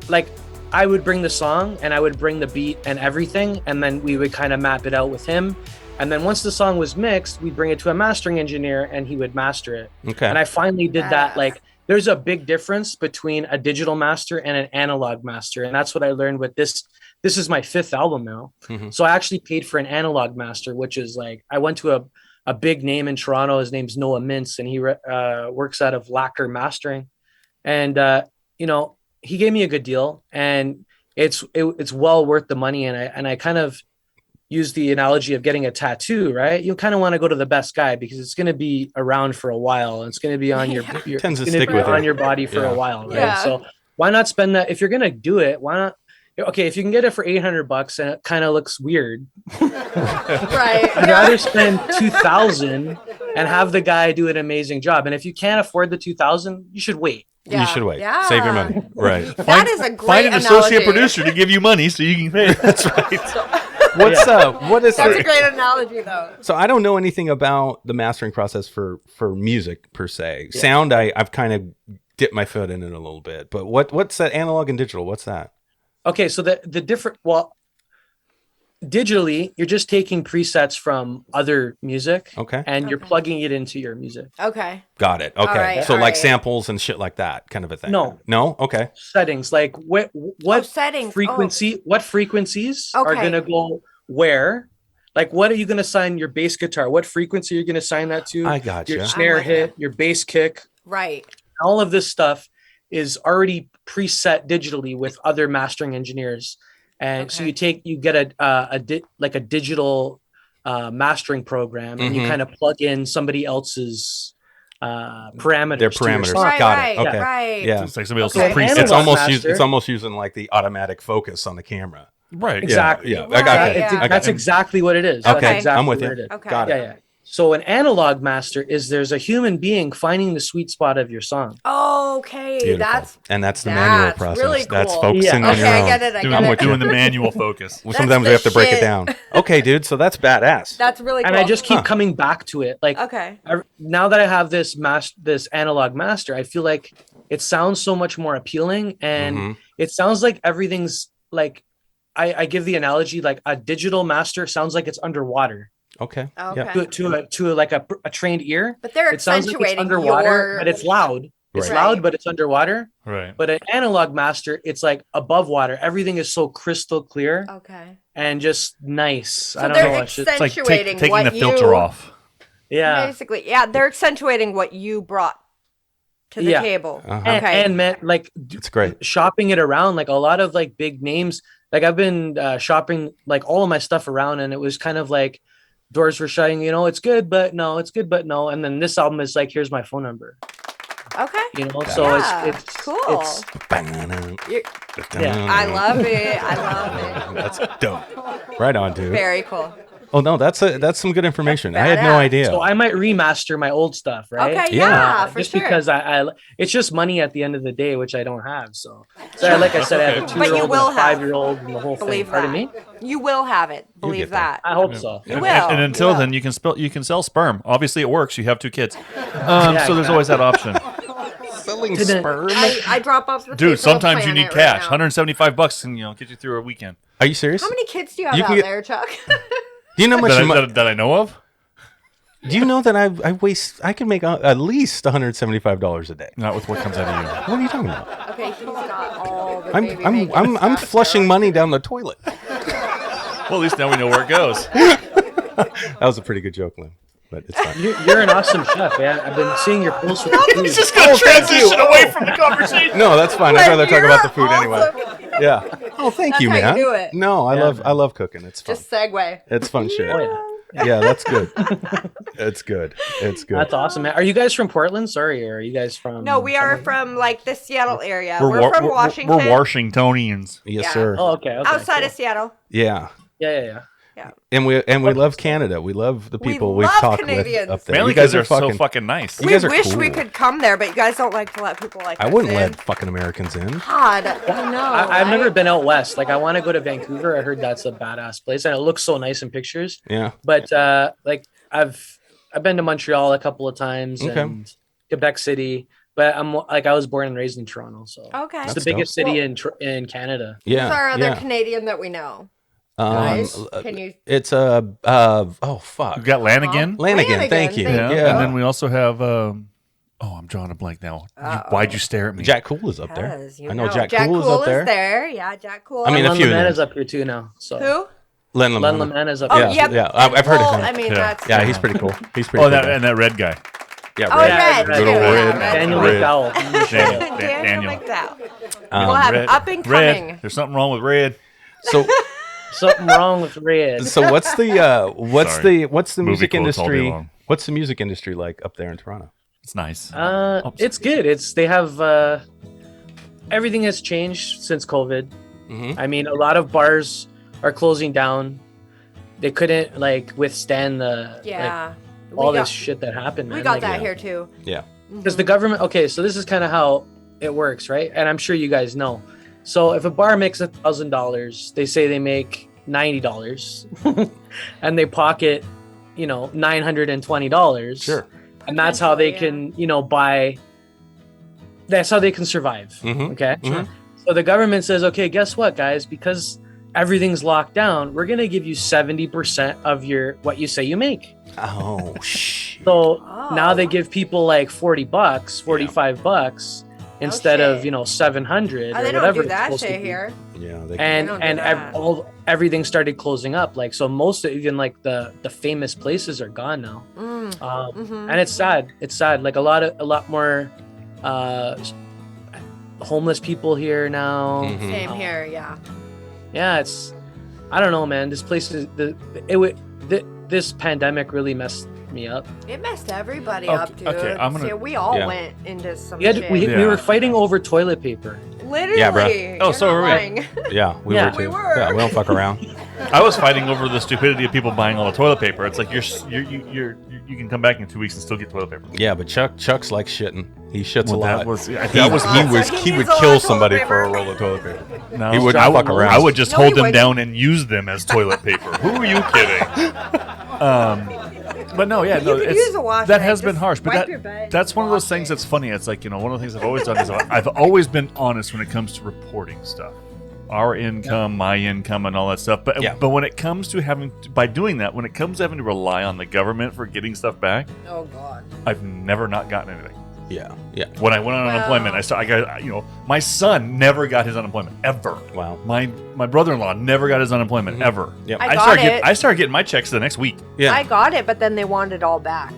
like, I would bring the song and I would bring the beat and everything, and then we would kind of map it out with him. And then once the song was mixed, we'd bring it to a mastering engineer and he would master it. Okay. And I finally did that. Badass. Like, there's a big difference between a digital master and an analog master. And that's what I learned with this. This is my 5th album now. Mhm. So I actually paid for an analog master, which is like, I went to a big name in Toronto. His name's Noah Mintz, and he works out of Lacquer Mastering. And, you know, he gave me a good deal, and it's well worth the money. And I kind of use the analogy of getting a tattoo, right? You kind of want to go to the best guy because it's going to be around for a while, and it's going to be on your Tends to it's gonna stick be with on you. your body for Yeah. a while, right? Yeah. So why not spend that? If you're going to do it, why not? Okay, if you can get it for $800 and it kind of looks weird, Right. I'd rather spend $2,000 and have the guy do an amazing job. And if you can't afford the $2,000, you should wait. You should wait. Yeah. Save your money. Right. That is a great Find an analogy. associate producer to give you money so you can pay. That's right. What is That's the- a great analogy, though. So I don't know anything about the mastering process for music per se. Sound, I've kind of dipped my foot in it a little bit. But what's that analog and digital? What's that? Okay, so the different, well, digitally, you're just taking presets from other music, Okay. and you're Okay. plugging it into your music. Okay. Got it. Okay. right, So all like right. samples and shit like that kind of a thing. No. No? Okay. Settings, like what settings. frequency, what frequencies are Okay. going to go where? Like, what are you going to assign your bass guitar? What frequency are you going to assign that to? I gotcha. Your snare with hit, your bass kick, Right. all of this stuff is already preset digitally with other mastering engineers. And so Okay. you get a digital mastering program, and you Mhm. kind of plug in somebody else's parameters. Their to your parameters. song. Right, Got it. right, Okay. right. Yeah. It's like somebody else's Okay. preset. It's Analog almost master. it's almost using like the automatic focus on the camera. Right. Exactly. Yeah. Right, I got yeah. it. I got That's it. exactly what it is. Okay. That's exactly I'm with what you. it is. Okay. Got it. Yeah. So an analog master is there's a human being finding the sweet spot of your song. Okay. Beautiful. That's and that's the manual that's process. really That's cool. focusing Yeah. on okay. your I own. get it. I Doing, get I'm it. with you. doing the manual focus. Well, That's sometimes we the have to break it shit. down. Okay, dude. So that's badass. That's really cool. And I just keep Huh. coming back to it. Like Okay. now that I have this analog master, I feel like it sounds so much more appealing, and Mhm. it sounds like everything's like, I give the analogy, like a digital master sounds like it's underwater Okay. Okay. Yeah. to like a trained ear. But they're It sounds like it's accentuating underwater, your. but it's loud. It's Right. loud, but it's underwater. Right. But an analog master, it's like above water. Everything is so crystal clear Okay. and just nice. So I don't they're know. It's just, It's like accentuating taking what the filter you, off. yeah. Basically, yeah, they're accentuating what you brought to the Yeah. table. Uh-huh. Okay. And man, like It's great. shopping it around, like a lot of like big names. Like I've been shopping like all of my stuff around, and it was kind of like doors were shutting. You know, it's good, but no, it's good, but no. And then this album is like, here's my phone number. Okay. You know, so Yeah, it's cool. It's, You're- I love it. I love That's dope. Right on, it. dude. Very cool. Oh no, that's some good information. I had no badass. idea. so I might remaster my old stuff, right? Okay. Yeah. Yeah. For just sure. because I it's just money at the end of the day, which I don't have. So like I said, I have a But 2-year-old you and will a have. 5-year-old and the whole Believe thing. that. Pardon me? You will have it. You'll Believe get that. that. I hope so. You And- will. And until You will. then, you can sell sperm. Obviously, it works. You have 2 kids. Yeah, So there's always that option. Selling Didn't- sperm. I drop off the Dude, PayPal sometimes you need planet right cash. now. $175 and get you through a weekend. Are you serious? How many kids do you have You can out get- there, Chuck? Do you know how much? That I know of? Do you know that I can make at least $175 a day? Not with what comes out of you. What are you talking about? Okay, he's got all the I'm baby I'm making I'm stuff, flushing so- money down the toilet. Well, at least now we know where it goes. That was a pretty good joke, Lynn. But it's fine. You're an awesome chef, man. I've been seeing your posts with the food. Just gonna transition away from the conversation. No, that's fine. I'd rather talk about the food You're anyway. Yeah. Oh, thank That's you, how you man. do it. No, I Yeah, love cooking. It's fun. Just segue. It's fun shit. Oh, yeah. Yeah, that's good. It's good. It's good. That's awesome, man. Are you guys from Portland? Sorry, or are you guys from? No, we are somewhere? from like the Seattle area. We're, We're from Washington. We're Washingtonians. Yes, Yeah. sir. Oh, okay. outside cool. of Seattle. Yeah. Yeah. Yeah. And we love Canada. We love the people We we've love talked Canadians. with up there. Mainly You guys because are they're fucking. so fucking nice. You We guys are wish we cool. could come there, but you guys don't like to let people like I us wouldn't in. let fucking Americans in. God, I know. I've never right? been out west. Like I want to go to Vancouver. I heard that's a badass place, and it looks so nice in pictures. Yeah. But like I've been to Montreal a couple of times Okay. and Quebec City. but I'm like I was born and raised in Toronto, so Okay. it's That's the biggest dope. city in Canada. Yeah. Who's our other yeah. Canadian that we know? Um, Guys, uh, can you? it's oh fuck. We've got Lanigan. Lanigan, thank you. Thank Yeah. you. And then we also have. I'm drawing a blank now. Why'd you stare at me? Jack Cool is up there. 'Cause you I know Jack Cool is Cool up there. Yeah, Jack Cool. I mean, a Len few Lamanna's names. up here too now. So who? Len Len Lamanna. Lamanna's up Oh, here. Yeah, yep. yeah, I've heard of Well, him. I mean, Yeah. that's Yeah, he's pretty cool. He's pretty Oh, cool. and that red guy. Yeah, Oh, Red. Red. Good old Yeah, Red. Red. Daniel Red. McDowell. Daniel Daniel. McDowell. We'll have up and coming. Red. There's something wrong with red. So, Something wrong with Red. so what's the Sorry. music Movie quotes all day industry? long. What's the music industry like up there in Toronto? It's nice. It's good. They have everything has changed since COVID. Mhm. I mean, a lot of bars are closing down. They couldn't like withstand the Yeah. like, all We this got- shit that happened. We got that Yeah. here too. Yeah. Because the government. Okay, so this is kind of how it works, right? And I'm sure you guys know. So if a bar makes $1,000, they say they make $90, and they pocket, $920. Sure. And that's how they Potentially, can, buy. That's how they can survive. Mhm. Okay. Mhm. So the government says, okay, guess what, guys? Because everything's locked down, we're gonna give you 70% of what you say you make. Oh shit. So Oh. now they give people like $40, $45 instead of shit. 700 Oh, or they don't whatever do it's that supposed to shit be. here. Yeah. They And They don't do and that. everything started closing up. Like so, most of even like the famous places are gone now. Mhm. And it's sad. It's sad. Like a lot more homeless people here now. Mhm. Same here. Yeah. Yeah, I don't know, man. This place is this pandemic really messed me up. It messed everybody Okay, up, dude. okay, I'm gonna- See, we all Yeah. went into some We shit. we Yeah. were fighting over toilet paper. Literally. Yeah, bruh. Oh, You're so not are we. lying. Yeah, we Yeah. were too. We were. Yeah, we don't fuck around. I was fighting over the stupidity of people buying all the toilet paper. It's like you can come back in 2 weeks and still get toilet paper. Yeah, but Chuck's like shitting. He shits a Well, lot. that was he He would needs a lot kill of toilet somebody paper. for a roll of toilet paper. no, He wouldn't I fuck around. I would just No, hold he them wouldn't. down and use them as toilet paper. Who are you kidding? But no, yeah, no, You could it's, use a wash that rag, has been just harsh. But wipe your butt, that's one of those wash things it. that's funny. It's like, one of the things I've always done is I've always been honest when it comes to reporting stuff. Our income, my income, and all that stuff. But Yeah. when it comes to by doing that, when it comes to having to rely on the government for getting stuff back, Oh God. I've never not gotten anything. Yeah, yeah. When I went on Wow. unemployment, I got my son never got his unemployment ever. Wow. My brother-in-law never got his unemployment ever. Yep. I got it. I started getting my checks the next week. Yeah. I got it, but then they wanted it all back.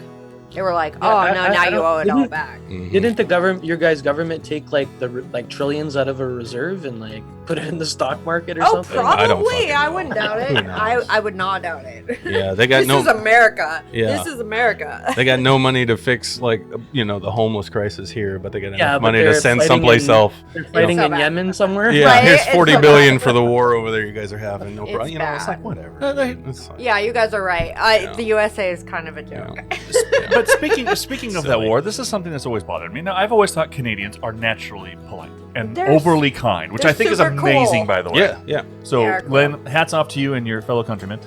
They were like, "Oh I- no, I- now I you don't- owe it all didn't- back." Mhm. Didn't your guys' government take like trillions out of a reserve and like put it in the stock market or Oh, something? I don't probably. fucking I know. wouldn't doubt Who it. knows? I would not doubt it. Yeah, they got This no. is America. Yeah. This is America. They got no money to fix the homeless crisis here, but they got enough Yeah, but money to they're send fighting someplace in- else. They're fighting so in bad. Yemen somewhere. Yeah, Right? here's It's 40 so billion bad. for the war over there you guys are having. No problem. It's It's like bad. whatever. It's fine. Yeah, you guys are right. Yeah. The USA is kind of a joke. But speaking of that Silly. war, this is something that's always bothered me. Now, I've always thought Canadians are naturally polite and They're overly kind, which they're I think is super amazing, cool. by the way. Yeah, yeah. So, They are cool. Len, hats off to you and your fellow countrymen.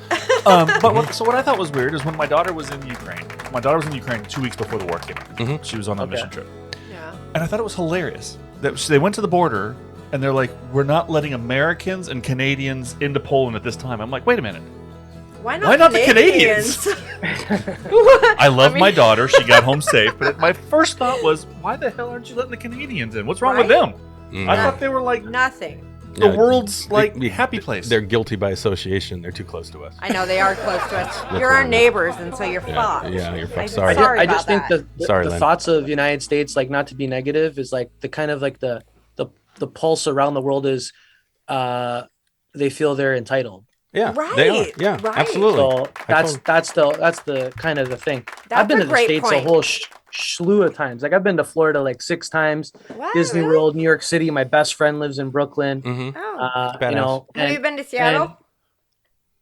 So what I thought was weird is when my daughter was in Ukraine. My daughter was in Ukraine 2 weeks before the war came. Mhm. She was on a Okay. mission trip, Yeah. and I thought it was hilarious that they went to the border and they're like, "We're not letting Americans and Canadians into Poland at this time." I'm like, "Wait a minute." Why not? Why not the Canadians? I love mean- my daughter. She got home safe. But my first thought was, why the hell aren't you letting the Canadians in? What's wrong with Right? them? Mhm. I thought they were like Nothing. the Yeah, world's like we- happy place. They're guilty by association. They're too close to us. I know they are close to us. That's You're our fine. neighbors, and so you're Yeah, fucked. yeah, you're fucked. I'm Sorry. sorry I just think about the Sorry, Len. thoughts of United States, like not to be negative, is like the kind of like the pulse around the world is they feel they're entitled. Yeah, Right, they are. Yeah, right. absolutely. So I that's the kind of the thing. That's I've been a to the great States point. a whole slew of times. Like I've been to Florida like 6 times, Wow, Disney really? World, New York City. My best friend lives in Brooklyn. hmm Oh. badass. Have you been to Seattle?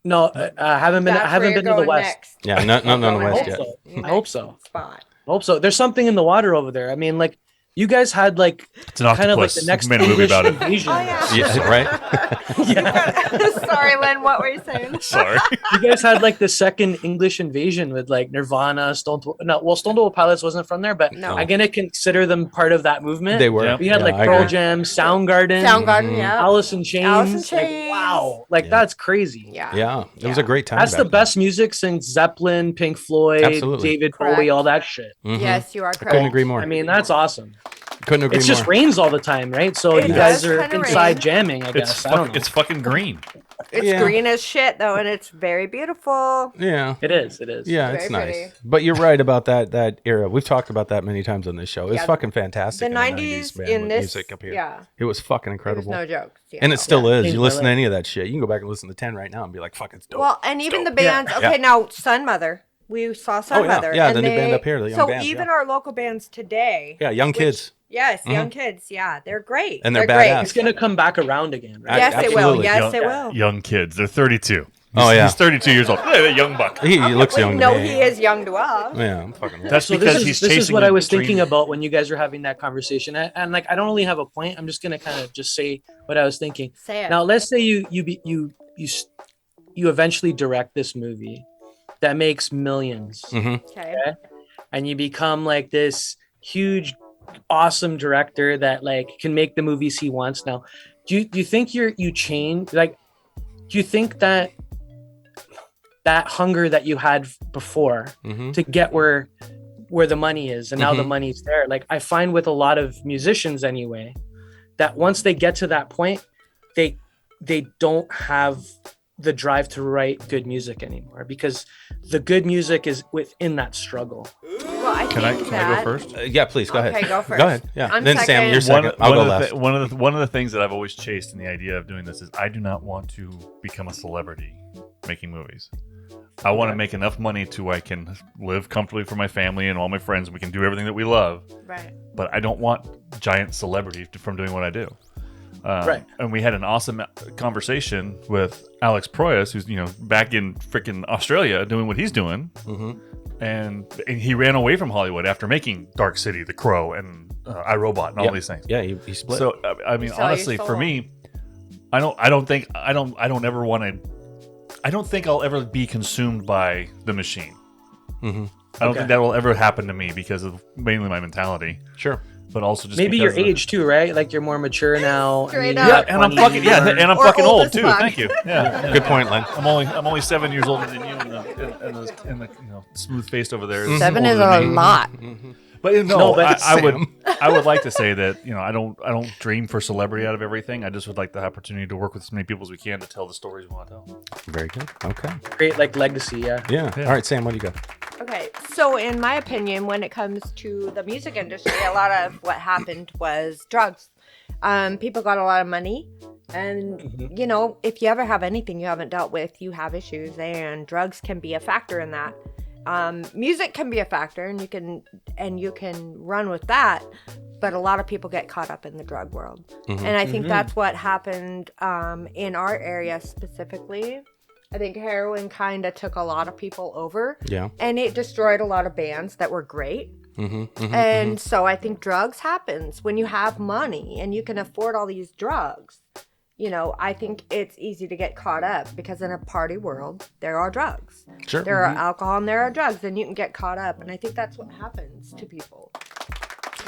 No, I haven't been. That's I haven't where been you're to the going West. next. Yeah, not on the Going west I yet. hope next so. I hope so. Spot. I hope so. There's something in the water over there. I mean, like You guys had like It's an kind of like octopus. the next Made a movie English about it. invasion. Oh, yeah. Yeah, right. Sorry, Len. What were you saying? Sorry. You guys had like the second English invasion with like Nirvana, Stone Temple Pilots wasn't from there, but No. I'm gonna consider them part of that movement. They were. Yeah. We had Yeah, like I Pearl agree. Jam, Soundgarden, Soundgarden, yeah. Alice in Chains. Alice in Like, Chains. wow, like Yeah. that's crazy. Yeah. Yeah, it was a great time. That's back the then. best music since Zeppelin, Pink Floyd, Absolutely. David Correct. Bowie, all that shit. Mhm. Yes, you are Couldn't correct. agree more. I mean, that's awesome. Couldn't agree It just more. rains all the time, right? So It you guys does are kinda inside rain. jamming, I guess. I don't know. It's fucking green. It's Yeah. green as shit though, and it's very beautiful. Yeah. It is. It is. Yeah, Very it's nice. pretty. But you're right about that era. We've talked about that many times on this show. It's Yeah, fucking fantastic. The in 90s man, in with this, music up here. yeah, It was fucking there's incredible. no jokes. Yeah. And it still is. Changed You my listen to life. any of that shit, you can go back and listen to 10 right now and be like, fuck, it's dope. Well, and even the dope. bands. Yeah. Okay, Yeah. now Sun Mother. We saw Sun Oh, yeah. Mother. Yeah, and the new band up here, the young so band, even yeah. our local bands today. Yeah, young which- kids. Yes, young kids. Yeah, they're great. And they're great. badass. It's gonna come back around again, right? Yes, it will. Absolutely. Yes, young, it will. Young kids. They're 32. Oh, yeah. He's 32 years old. Yeah, the young buck. He looks young to No, me. he is young to us. Yeah, I'm fucking with That's So because this he's is chasing what a I was dream. thinking about when you guys were having that conversation, and like I don't really have a point. I'm just gonna kind of just say what I was thinking. Say it. Now, let's say you eventually direct this movie that makes millions, Mhm. Okay. and you become like this huge, awesome director that like can make the movies he wants. Now, do you think you change? Like, do you think that hunger that you had before Mhm. to get where the money is and now the Mhm. money's there, like I find with a lot of musicians anyway, that once they get to that point, they don't have the drive to write good music anymore because the good music is within that struggle. Well, I Can I think go that- first? Yeah, please go ahead. Okay, go first. Go ahead. Yeah. I'm Then Sam, second. you're second. I'll go last. One of the things that I've always chased in the idea of doing this is I do not want to become a celebrity making movies. I want to make enough money to where I can live comfortably for my family and all my friends. And we can do everything that we love, Right. but I don't want giant celebrity from doing what I do. Right. And we had an awesome conversation with Alex Proyas, who's back in freaking Australia doing what he's doing, Mhm. and he ran away from Hollywood after making Dark City, The Crow, and iRobot, and all Yep. these things. Yeah, he split. So I mean, Sell your honestly, for soul. me, I don't ever want to. I don't think I'll ever be consumed by the machine. Mhm. I don't Okay. think that will ever happen to me because of mainly my mentality, Sure. but also just Maybe your because of- age too, right? Like you're more mature now. Straight you up. Yeah, got and I'm money, fucking yeah, you're- and I'm Or fucking old old as too. fuck. Thank you. Yeah, Good point, Len. I'm only 7 years older than you, and the smooth faced over there. 7 is older a than me. lot. But no, No, but I would Sam. I would like to say that I don't dream for celebrity out of everything. I just would like the opportunity to work with as many people as we can to tell the stories we want to tell. Very good. Okay. Great like legacy, yeah. Yeah. Yeah. All right, Sam, what do you got? Okay, so in my opinion, when it comes to the music industry, a lot of what happened was drugs. People got a lot of money, and if you ever have anything you haven't dealt with, you have issues, and drugs can be a factor in that. Music can be a factor, and you can run with that, but a lot of people get caught up in the drug world, and I think that's what happened in our area specifically. I think heroin kind of took a lot of people over. Yeah. And it destroyed a lot of bands that were great. Mm-hmm. And so I think drugs happens when you have money and you can afford all these drugs. I think it's easy to get caught up because in a party world, there are drugs. Sure. There are alcohol and there are drugs, and you can get caught up. And I think that's what happens to people.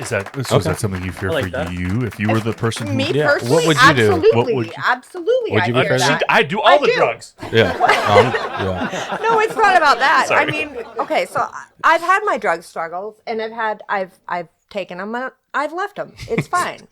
Is that Okay. something you fear I like for that. you if you were the person who Me Yeah. personally, What would you do? absolutely, What would you- absolutely, Would I you be hear president? that. I do all the do. drugs. Yeah. Yeah. No, it's not about that. Sorry. I mean, okay, so I've had my drug struggles, and I've taken them, and I've left them. It's fine,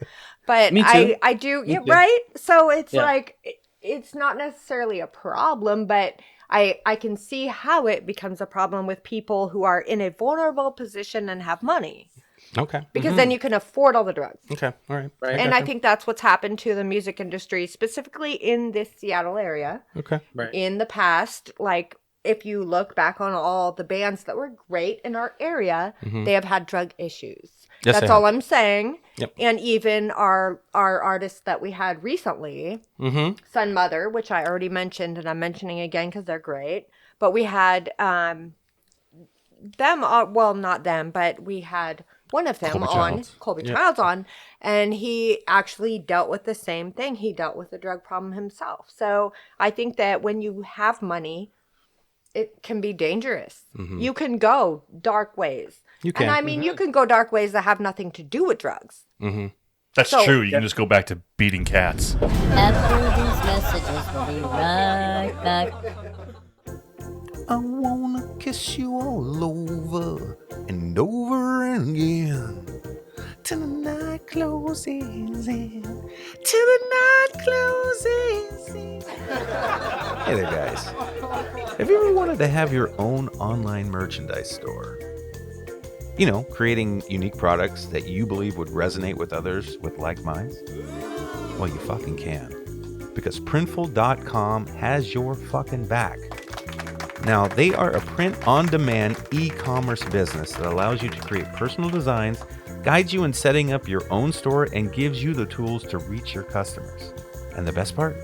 but Me too. I do, yeah, too. right. So it's Yeah. like it's not necessarily a problem, but I can see how it becomes a problem with people who are in a vulnerable position and have money, Okay. because then you can afford all the drugs. Okay. All right. Right. And I think that's what's happened to the music industry, specifically in this Seattle area. Okay. Right. In the past, like if you look back on all the bands that were great in our area, they have had drug issues. Yes, That's they all have. I'm saying. Yep. And even our artists that we had recently, Mm-hmm. Sun Mother, which I already mentioned, and I'm mentioning again because they're great. But we had them, well, not them, but we had one of them Colby on Childs. Colby Yeah. Childs on, and he actually dealt with the same thing. He dealt with the drug problem himself. So I think that when you have money, it can be dangerous. You can go dark ways. You can. And I mean, you can go dark ways that have nothing to do with drugs. That's So- true. You can just go back to beating cats. After these messages, we'll be right back. I wanna kiss you all over and over again. Till the night closes in. Till the night closes in. Hey there, guys. Have you ever wanted to have your own online merchandise store? You know, creating unique products that you believe would resonate with others with like minds? Well, you fucking can. Because Printful.com has your fucking back. Now, they are a print-on-demand e-commerce business that allows you to create personal designs, guides you in setting up your own store, and gives you the tools to reach your customers. And the best part?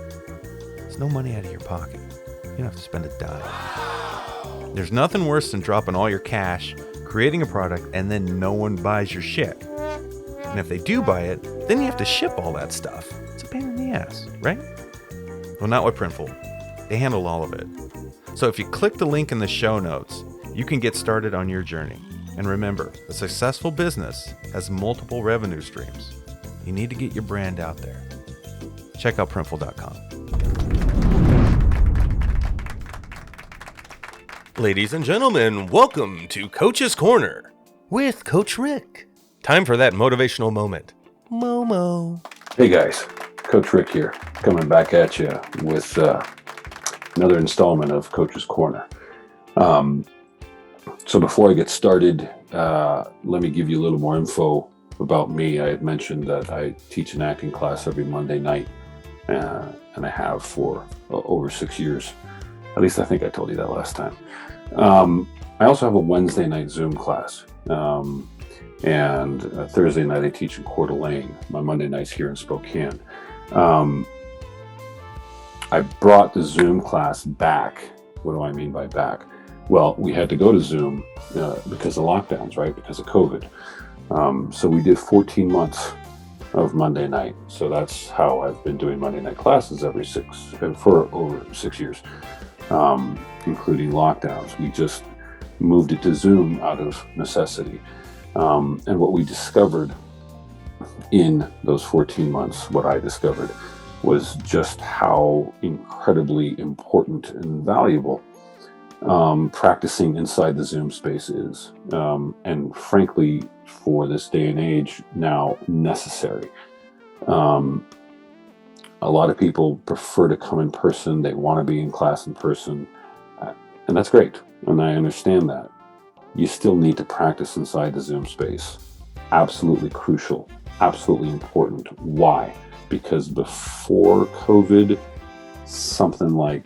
It's no money out of your pocket. You don't have to spend a dime. There's nothing worse than dropping all your cash, creating a product, and then no one buys your shit. And if they do buy it, then you have to ship all that stuff. It's a pain in the ass, right? Well, not with Printful. They handle all of it. So if you click the link in the show notes, you can get started on your journey. And remember, a successful business has multiple revenue streams. You need to get your brand out there. Check out Printful.com. Ladies and gentlemen, welcome to Coach's Corner With Coach Rick. Time for that motivational moment. Momo. Hey guys, Coach Rick here, coming back at you with another installment of Coach's Corner. So before I get started, let me give you a little more info about me. I had mentioned that I teach an acting class every Monday night, and I have for over 6 years. At least I think I told you that last time. I also have a Wednesday night Zoom class. And Thursday night I teach in Coeur d'Alene. My Monday nights here in Spokane. I brought the Zoom class back. What do I mean by back? Well, we had to go to Zoom because of lockdowns, right? Because of COVID. So we did 14 months of Monday night. So that's how I've been doing Monday night classes for over 6 years, including lockdowns. We just moved it to Zoom out of necessity. And what we discovered in those 14 months, what I discovered was just how incredibly important and valuable practicing inside the Zoom space is. And frankly, for this day and age, now necessary. A lot of people prefer to come in person. They want to be in class in person. And that's great. And I understand that. You still need to practice inside the Zoom space. Absolutely crucial. Absolutely important. Why? Because before COVID, something like,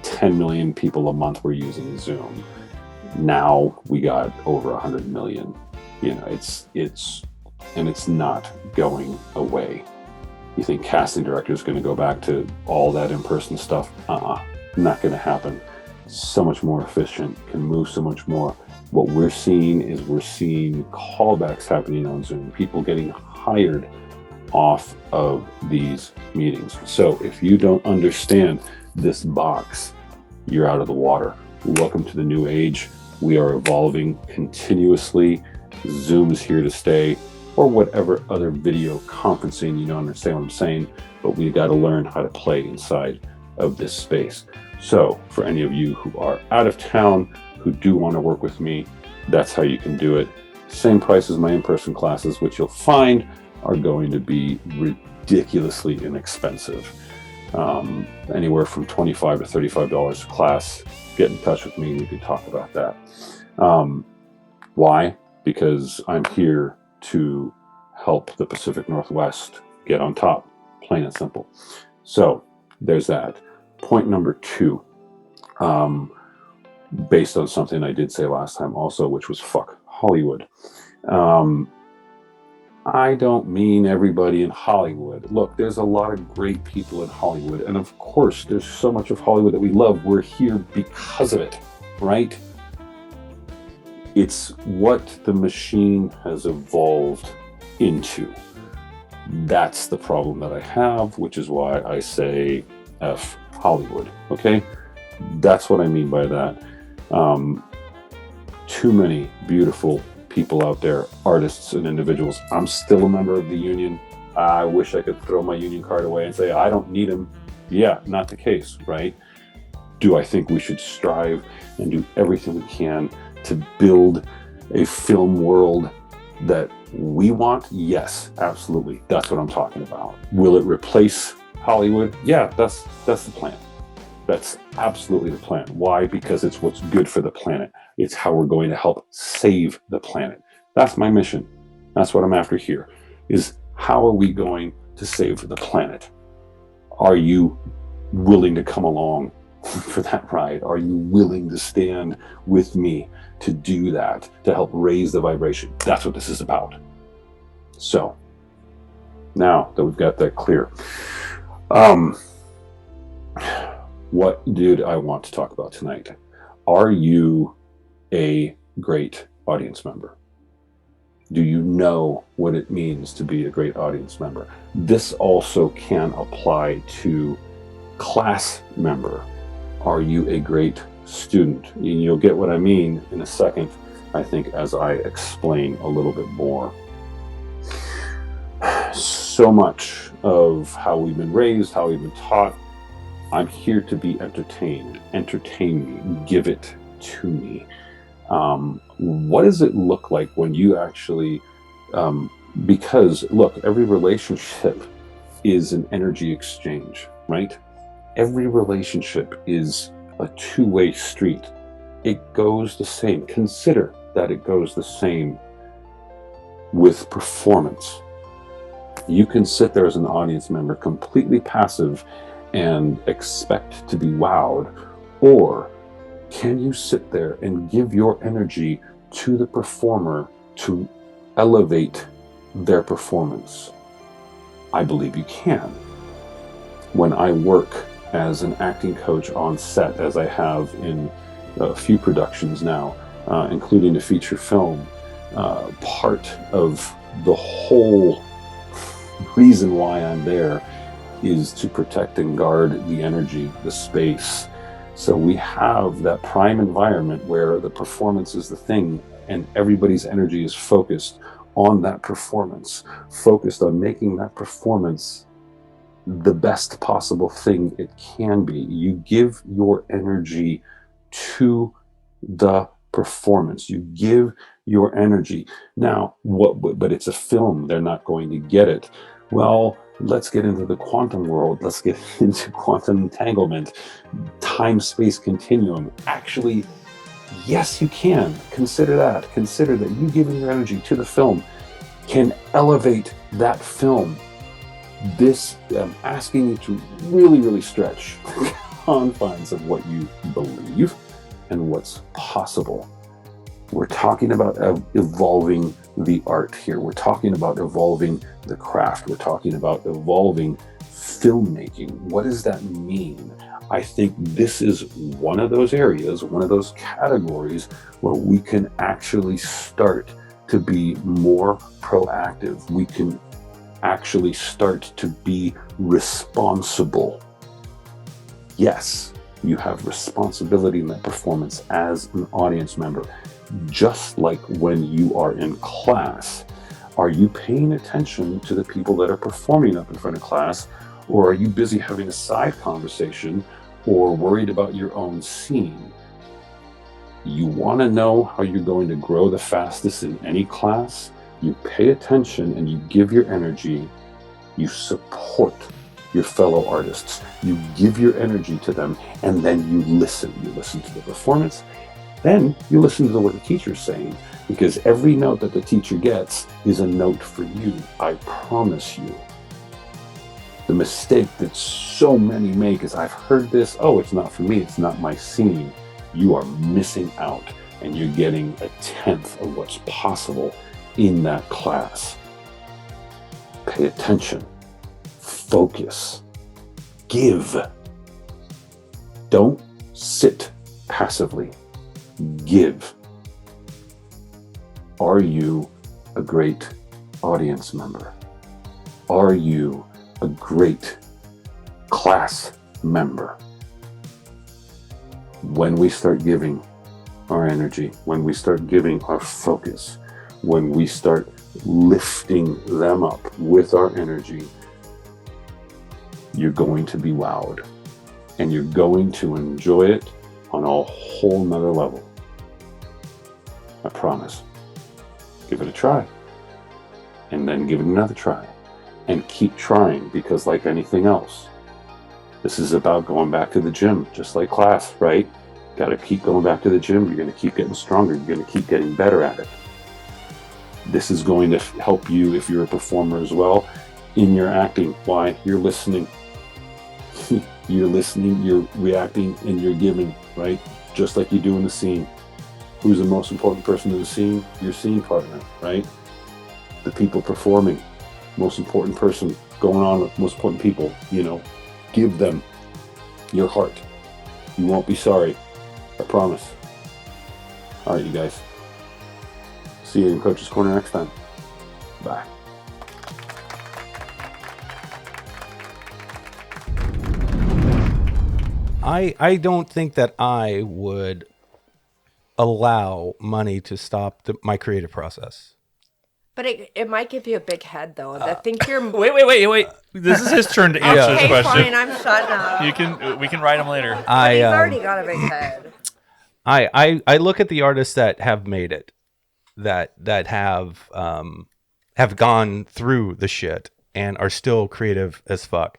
10 million people a month were using Zoom. Now we got over 100 million. It's not going away. You think casting director is going to go back to all that in-person stuff? Not going to happen. So much more efficient, can move so much more. What we're seeing callbacks happening on Zoom, people getting hired off of these meetings. So if you don't understand this box, you're out of the water. Welcome to the new age. We are evolving continuously. Zoom is here to stay, or whatever other video conferencing, you don't understand what I'm saying, but we've got to learn how to play inside of this space. So for any of you who are out of town, who do want to work with me, that's how you can do it. Same price as my in-person classes, which you'll find are going to be ridiculously inexpensive. Anywhere from $25 to $35 a class. Get in touch with me, we can talk about that. Why? Because I'm here to help the Pacific Northwest get on top, plain and simple. So there's that. Point number 2, based on something I did say last time also, which was fuck Hollywood. I don't mean everybody in Hollywood. Look, there's a lot of great people in Hollywood. And of course, there's so much of Hollywood that we love. We're here because of it, right? It's what the machine has evolved into. That's the problem that I have, which is why I say F Hollywood, okay? That's what I mean by that. Too many beautiful people out there, artists and individuals. I'm still a member of the union. I wish I could throw my union card away and say, I don't need them. Yeah, not the case, right? Do I think we should strive and do everything we can to build a film world that we want? Yes, absolutely. That's what I'm talking about. Will it replace Hollywood? Yeah, that's the plan. That's absolutely the plan. Why? Because it's what's good for the planet. It's how we're going to help save the planet. That's my mission. That's what I'm after here, is how are we going to save the planet? Are you willing to come along for that ride? Are you willing to stand with me to do that, to help raise the vibration? That's what this is about. So, now that we've got that clear, what did I want to talk about tonight? Are you a great audience member? Do you know what it means to be a great audience member? This also can apply to class member. Are you a great student? And you'll get what I mean in a second, I think, as I explain a little bit more. So much of how we've been raised, how we've been taught, I'm here to be entertained. Entertain me. Give it to me. What does it look like when you actually, because look, every relationship is an energy exchange, right? Every relationship is a two-way street. It goes the same. Consider that it goes the same with performance. You can sit there as an audience member completely passive and expect to be wowed, or can you sit there and give your energy to the performer to elevate their performance? I believe you can. When I work as an acting coach on set, as I have in a few productions now, including a feature film, part of the whole reason why I'm there is to protect and guard the energy, the space. So we have that prime environment where the performance is the thing and everybody's energy is focused on that performance, focused on making that performance the best possible thing it can be. You give your energy to the performance. You give your energy. Now, but it's a film. They're not going to get it. Well, let's get into the quantum world. Let's get into quantum entanglement, time-space continuum. Actually, yes, you can. Consider that. Consider that you giving your energy to the film can elevate that film. This, I'm asking you to really, really stretch the confines of what you believe and what's possible. We're talking about evolving the art here. We're talking about evolving the craft. We're talking about evolving filmmaking. What does that mean? I think this is one of those areas, one of those categories where we can actually start to be more proactive. We can actually start to be responsible. Yes, you have responsibility in that performance as an audience member. Just like when you are in class, are you paying attention to the people that are performing up in front of class, or are you busy having a side conversation or worried about your own scene? You want to know how you're going to grow the fastest in any class? You pay attention and you give your energy. You support your fellow artists. You give your energy to them, and then you listen. You listen to the performance. Then you listen to what the teacher's saying, because every note that the teacher gets is a note for you. I promise you. The mistake that so many make is, I've heard this, oh, it's not for me, it's not my scene. You are missing out, and you're getting 1/10 of what's possible in that class. Pay attention. Focus. Give. Don't sit passively. Give. Are you a great audience member? Are you a great class member? When we start giving our energy, when we start giving our focus, when we start lifting them up with our energy, you're going to be wowed, and you're going to enjoy it on a whole nother level. I promise. Give it a try, and then give it another try, and keep trying, because like anything else, this is about going back to the gym, just like class, right? Got to keep going back to the gym. You're going to keep getting stronger. You're going to keep getting better at it. This is going to help you if you're a performer as well in your acting. Why? You're listening. You're listening, you're reacting, and you're giving, right? Just like you do in the scene. Who's the most important person in the scene? Your scene partner, right? The people performing. Most important person going on with most important people, give them your heart. You won't be sorry. I promise. All right, you guys. See you in Coach's Corner next time. Bye. I don't think that I would allow money to stop my creative process. But it might give you a big head, though. I think you're... Wait. This is his turn to answer this Okay, question. fine, I'm shutting up. We can write him later. He's already got a big head. I look at the artists that have made it, that have gone through the shit and are still creative as fuck.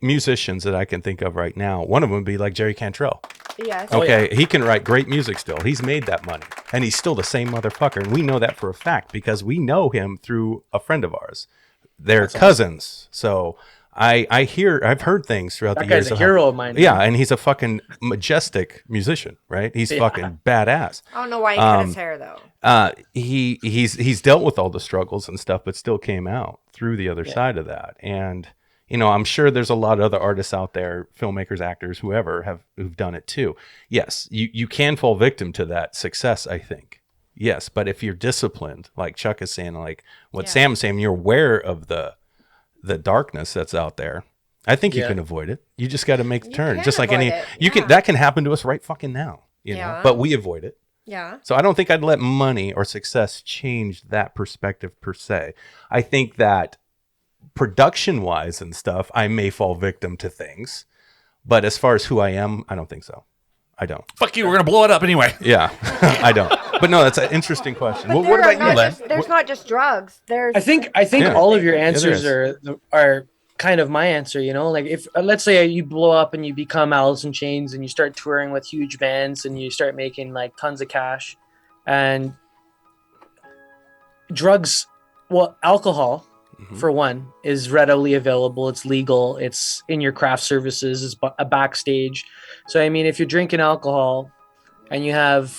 Musicians that I can think of right now, one of them would be like Jerry Cantrell. Yes. Okay, he can write great music still. He's made that money, and he's still the same motherfucker. And we know that for a fact because we know him through a friend of ours. They're cousins. So I've heard things throughout the years. That guy's a hero of mine. Yeah, and he's a fucking majestic musician, right? He's fucking badass. I don't know why he cut his hair, though. He's dealt with all the struggles and stuff, but still came out through the other side of that. And I'm sure there's a lot of other artists out there, filmmakers, actors, whoever, who've done it too. Yes, you can fall victim to that success, I think. Yes, but if you're disciplined, like Chuck is saying, like what Sam's saying, you're aware of the darkness that's out there. I think you can avoid it. You just got to make the turn. Just like that can happen to us right fucking now, know, but we avoid it. Yeah. So I don't think I'd let money or success change that perspective per se. I think that production wise and stuff, I may fall victim to things, but as far as who I am, I don't think so. I don't. Fuck you, we're gonna blow it up anyway. Yeah. I don't. But no, that's an interesting question. But what about you, Len? There's not just drugs. There's. I think all of your answers are kind of my answer. Like if let's say you blow up and you become Alice in Chains and you start touring with huge bands and you start making like tons of cash, and drugs, alcohol. For one, is readily available. It's legal. It's in your craft services. It's a backstage. So, I mean, if you're drinking alcohol and you have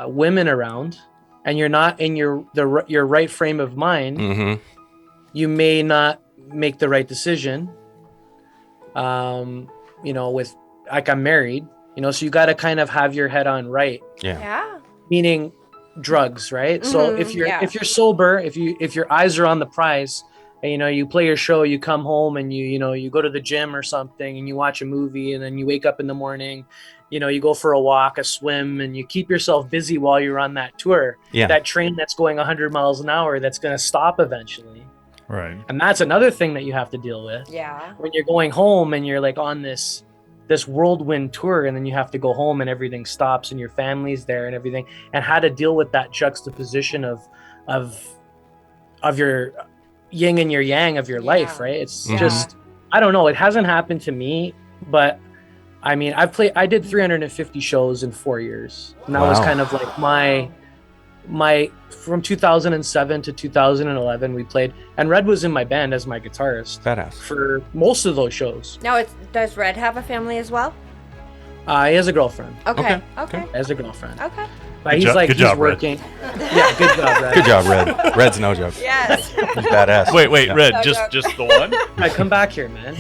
women around and you're not in your right frame of mind, you may not make the right decision. With like I'm married, so you got to kind of have your head on right. Yeah. Meaning drugs, right? So if you're sober, if your eyes are on the prize, and you play your show, you come home and you go to the gym or something and you watch a movie and then you wake up in the morning, you go for a walk, a swim, and you keep yourself busy while you're on that tour. Yeah. That train that's going 100 miles an hour that's going to stop eventually. Right. And that's another thing that you have to deal with. Yeah. When you're going home and you're like on this whirlwind tour, and then you have to go home and everything stops and your family's there and everything, and how to deal with that juxtaposition of your yin and your yang of your life, right? It's just, I don't know, it hasn't happened to me, but I mean, I did 350 shows in 4 years, and that was kind of like my from 2007 to 2011 we played, and Red was in my band as my guitarist. Badass. For most of those shows. Now, does Red have a family as well? He has a girlfriend. Okay. He has a girlfriend. Okay. But he's working. Yeah, good job, Red. Good job, Red. Red's no joke. Yes. He's badass. Wait, Red, just the one? Right, come back here, man.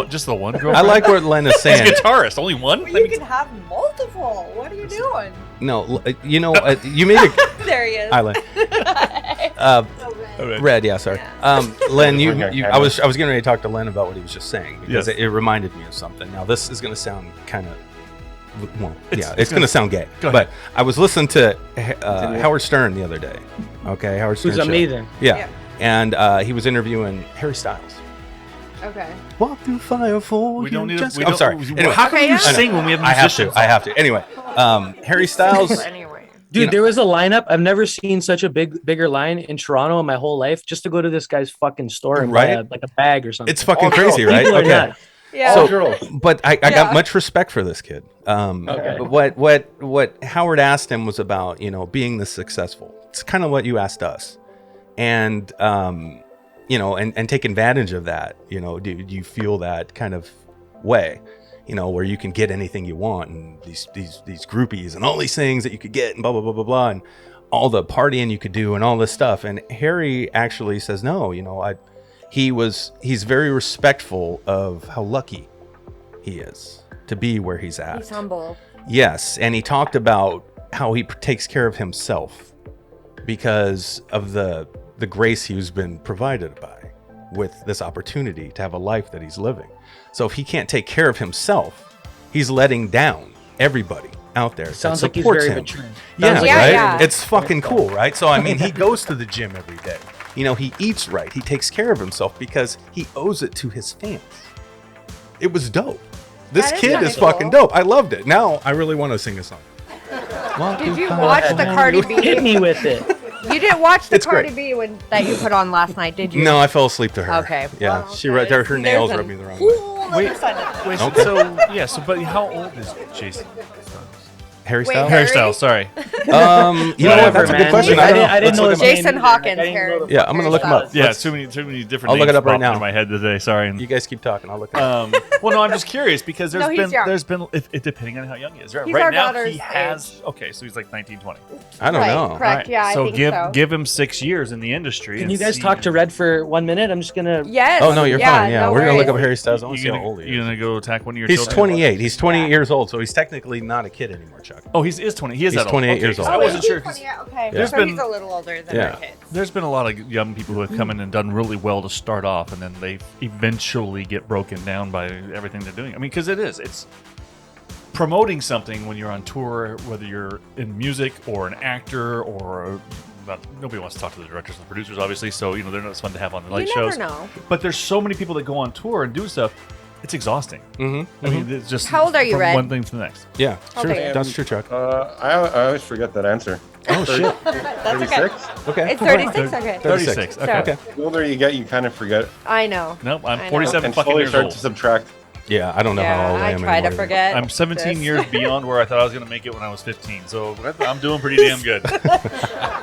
Just the one girl. I like what Len is saying. He's a guitarist, only one? You can have multiple. What are you doing? No, you know, you made a. There he is. Hi, Len. Red, yeah, sorry. Len, I was getting ready to talk to Len about what he was just saying because it reminded me of something. Now, this is going to sound kind of. Well, it's going to sound gay. But I was listening to Howard Stern the other day. Okay, Howard Stern. Who's amazing. Yeah. And he was interviewing Harry Styles. Okay. Walk through fire for We you. don't need. I'm sorry. Anyway, How can you sing when we have musicians? I have to. Anyway, Harry Styles. Anyway. Dude, there was a lineup. I've never seen such a bigger line in Toronto in my whole life just to go to this guy's fucking store and buy a bag or something. It's fucking crazy, right? People are Okay. nuts. Yeah. So, but I got much respect for this kid. But what Howard asked him was about, being this successful. It's kind of what you asked us, and and take advantage of that. Do you feel that kind of way? Where you can get anything you want, and these groupies and all these things that you could get, and blah blah blah blah blah, and all the partying you could do, and all this stuff. And Harry actually says, no, he's very respectful of how lucky he is to be where he's at. He's humble. Yes, and he talked about how he takes care of himself because of the grace he's been provided by with this opportunity to have a life that he's living. So if he can't take care of himself, he's letting down everybody out there. Sounds that like he's supports very him. mature. Yeah, like right? yeah. It's fucking cool, right? So, I mean, he goes to the gym every day. He eats right. He takes care of himself because he owes it to his fans. It was dope. This That is kid kinda is fucking cool. dope. I loved it. Now I really want to sing a song. Did you watch the Cardi B? Hit me with it. You didn't watch the It's Cardi great. B that you put on last night, did you? No, I fell asleep to her. Okay. Yeah, Well, she okay. her nails There's rubbed me the wrong way. whole Wait, other side of it. wait. Okay. But how old is Jason? Harry Wait, Styles? Harry? Hairstyle. Sorry. That's a good question. I I don't know. didn't know Let's his look it up. Jason name. Hawkins, I didn't Harry. know the- Yeah, I'm gonna look him up. Yeah, Let's- too many different. I'll look it names up right popped now. into my head today. Sorry. You guys keep talking. I'll look it up. Well, no, I'm just curious because No, he's young. there's been it depending on how young he is. Right, He's right our now daughter's he has so he's like 19, 20. I don't Right, know. correct. Yeah, I so think give so. give him 6 years in the industry. Can and you guys see- talk to Red for 1 minute? I'm just gonna. Yes. Oh no, you're fine. Yeah, no we're gonna look worries. up Harry Styles. I want to see You how gonna, old he you is. gonna go attack one of your He's children? 28. He's 28 years old, so he's technically not a kid anymore, Chuck. Oh, he is 20. He is He's that 28 old. Okay, years 'cause old. I Oh, wasn't is he sure. 'Cause 20? Okay, There's so been- he's a little older than Yeah. our kids. there's been a lot of young people who have come in and done really well to start off, and then they eventually get broken down by everything they're doing. I mean, because it's promoting something when you're on tour, whether you're in music or an actor or nobody wants to talk to the directors and the producers, obviously. So they're not as fun to have on the light You shows. never know. But there's so many people that go on tour and do stuff. It's exhausting. Mm-hmm. I mean, it's just How old are you, from Red? one thing to the next. Yeah, How sure. old are you? That's true, Chuck. I always forget that answer. Oh shit. That's okay. 36? Okay. It's 36. Okay. 36. Okay. So- Okay. The older you get, you kind of forget I know. Nope, I I'm know. 47 and fucking slowly years start old. to subtract. Yeah, I don't know how old I I am try to anymore. forget. I'm 17 this. years beyond where I thought I was going to make it when I was 15. So I'm doing pretty damn good.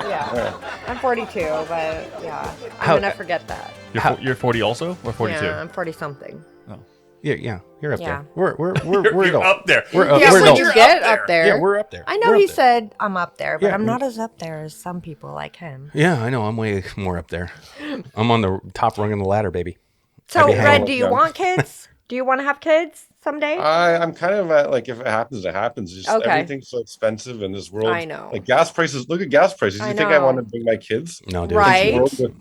Yeah. I'm 42, but yeah, How- I'm gonna forget that. You're 40 also, or 42? Yeah, I'm 40 something. Yeah, you're up Yeah. there. We're You're adult. up there. We're Yeah, we're when you adults. get up there. Yeah, we're up there. I know We're he up there. said I'm up there, but Yeah. I'm not as up there as some people like him. Yeah, I know. I'm way more up there. I'm on the top rung of the ladder, baby. So, be hanging Red, with do you them. want kids? Do you want to have kids someday? I'm kind of at, like, if it happens, it happens. Just Okay. everything's so expensive in this world. I know. Like gas prices. Look at gas prices. I You think I know. want to bring my kids? No, dude. Right. World with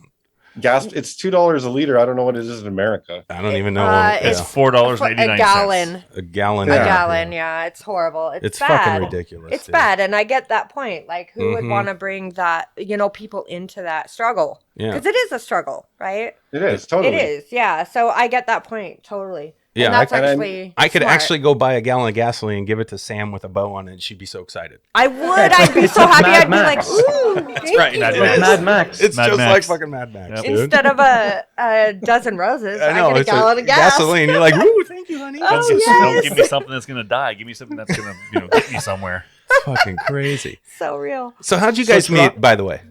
gas. It's $2 a liter. I don't know what it is in America. I don't even know. It's yeah. $4.89. a gallon. A gallon. A Yeah. gallon, yeah, it's horrible. It's bad. fucking ridiculous. It's dude. bad, and I get that point. Like, who would Mhm. want to bring that, people into that struggle? Yeah. Because it is a struggle, right? It is totally. It is, yeah. So I get that point totally. Yeah, and that's I- and I'm- actually. I could smart. actually go buy a gallon of gasoline and give it to Sam with a bow on it, and she'd be so excited. I would. I'd be so happy. I'd be like, ooh, thank right, you. Matt, it Like is. Mad Max. It's Mad just Max. like fucking Mad Max, Yep. dude. Instead of a dozen roses, I, get a it's gallon of gas. gasoline. You're like, ooh, thank you, honey. Oh, Don't yes. give me something that's going to die. Give me something that's going to get me somewhere. It's fucking crazy. So real. So how'd you So guys Toronto- meet, by the way?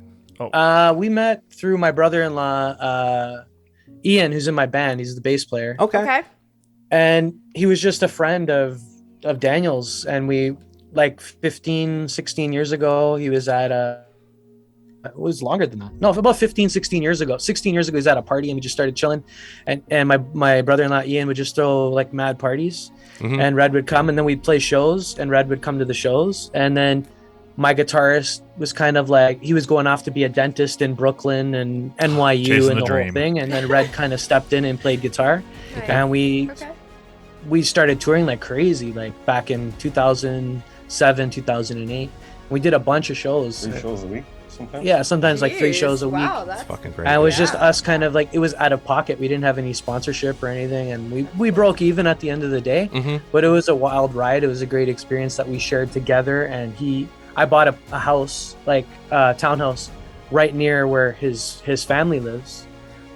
We met through my brother-in-law, Ian, who's in my band. He's the bass player. Okay. And he was just a friend of Daniel's, and we, like 15 16 years ago, he was at it was longer than that, no, about 15 16 years ago he was at a party, and we just started chilling, and my brother-in-law Ian would just throw like mad parties, Mhm. and Red would come, and then we'd play shows, and Red would come to the shows, and then my guitarist was kind of like, he was going off to be a dentist in Brooklyn and NYU Chasing and the the whole dream. thing. And then Red kind of stepped in and played guitar. And we started touring like crazy, like back in 2007, 2008. We did a bunch of shows. 3 shows a week sometimes? Yeah, sometimes like 3 Jeez, shows a week. Wow, It's that's fucking great. And it was just us kind of like, it was out of pocket. We didn't have any sponsorship or anything. And we broke even at the end of the day. But it was a wild ride. It was a great experience that we shared together. And I bought a house, like a townhouse, right near where his family lives.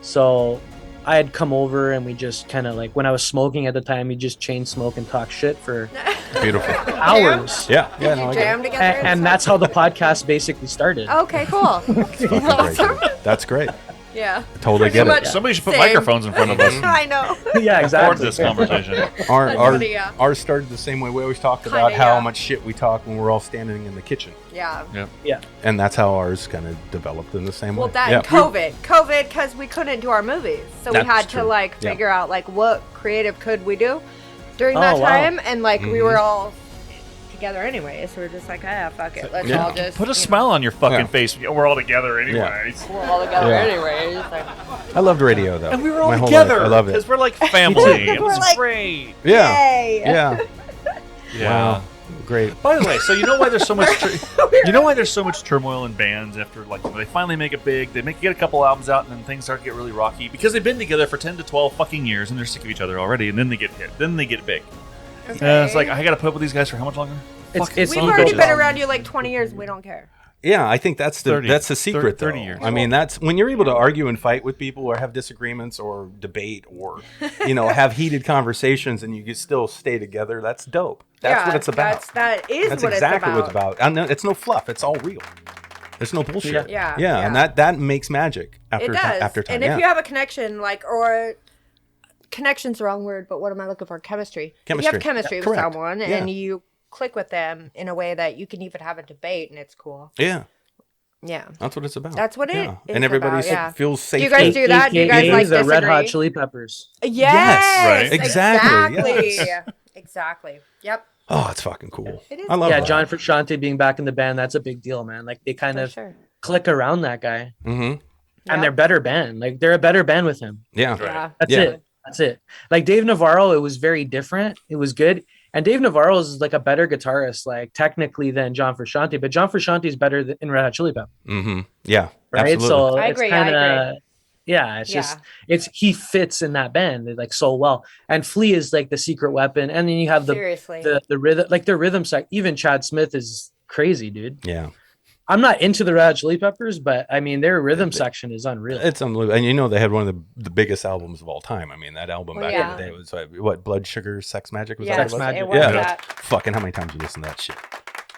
So I had come over and we just kind of like, when I was smoking at the time, we just chain smoke and talk shit for Beautiful. hours. Yeah. Yeah. No, I get it. jam together. And that's how the podcast basically started. Okay, cool. It's fucking great, dude. That's great. Yeah. Totally get much. it. Somebody should put Same. microphones in front of us. I know. Yeah, Record exactly. this conversation. Ours started the same way. We always talked about Kinda, how yeah. much shit we talk when we're all standing in the kitchen. Yeah. And that's how ours kind of developed in the same Well, way. that Yeah. and COVID, because we couldn't do our movies, so we That's had to true. like Yeah. figure out like what creative could we do during Oh, that wow. time, and like we Mm-hmm. were all together anyway, so we're just like, fuck it, let's Yeah. all just Put a you smile on your fucking Yeah. face. We're all together anyways. know, we're all together Yeah. anyways. Like, I loved radio though. And we were all My whole together. life. I love Because it. we're like family. It We're was like- great. Yeah. yay. Yeah. Yeah. Wow. Great. By the way, so you know why there's so much turmoil in bands after like they finally make it big, get a couple albums out, and then things start to get really rocky because they've been together for 10 to 12 fucking years and they're sick of each other already, and then they get hit, then they get big. And it's like I gotta put up with these guys for how much longer? It's We've already been ego. around you like 20 years, and we don't care. Yeah, I think that's the 30 that's the secret. 30 though. years. I mean, that's when you're able to argue and fight with people, or have disagreements, or debate, or have heated conversations, and you can still stay together. That's dope. That's what it's about. That is That's what exactly it's what it's about. I know it's no fluff. It's all real. There's no bullshit. Yeah. Yeah, and that makes magic after It does. after time. And if you have a connection, like, or connection's the wrong word, but what am I looking for? Chemistry. If you Chemistry. have chemistry Yeah, with correct. someone Yeah. and you click with them in a way that you can even have a debate and it's cool. yeah, Yeah. that's what it's about. That's what it yeah. is And everybody about, yeah. feels safe. Do you guys do that? Do you guys AKA like the Red Hot disagree? Chili Peppers? Yes. Right. Exactly, Exactly. Exactly. Yep. Oh, it's fucking cool. It is. I love Yeah, that. John Frusciante being back in the band, that's a big deal, man. Like they kind For of sure. click around that guy. Mm-hmm. Yep. And they're better band. Like they're a better band with him. Yeah. Yeah. That's Yeah. it. That's it. Like Dave Navarro, it was very different. It was good. And Dave Navarro is like a better guitarist, like technically than John Frusciante, but John Frusciante is better in Red Hot Chili Peppers, Mm-hmm. Yeah. right? Absolutely. So I it's agree, I kinda, yeah, it's just he fits in that band like so well. And Flea is like the secret weapon, and then you have Seriously. the rhythm, like the rhythm sec. Even Chad Smith is crazy, dude. yeah. I'm not into the Red Hot Chili Peppers, but I mean their rhythm section is unreal. It's unbelievable. And they had one of the biggest albums of all time. I mean, that album Well, back yeah. in the day was what, Blood Sugar Sex Magic? Was Yes, that Sex what it was? Magic. it was Yeah. that. Fucking how many times you listen to that shit?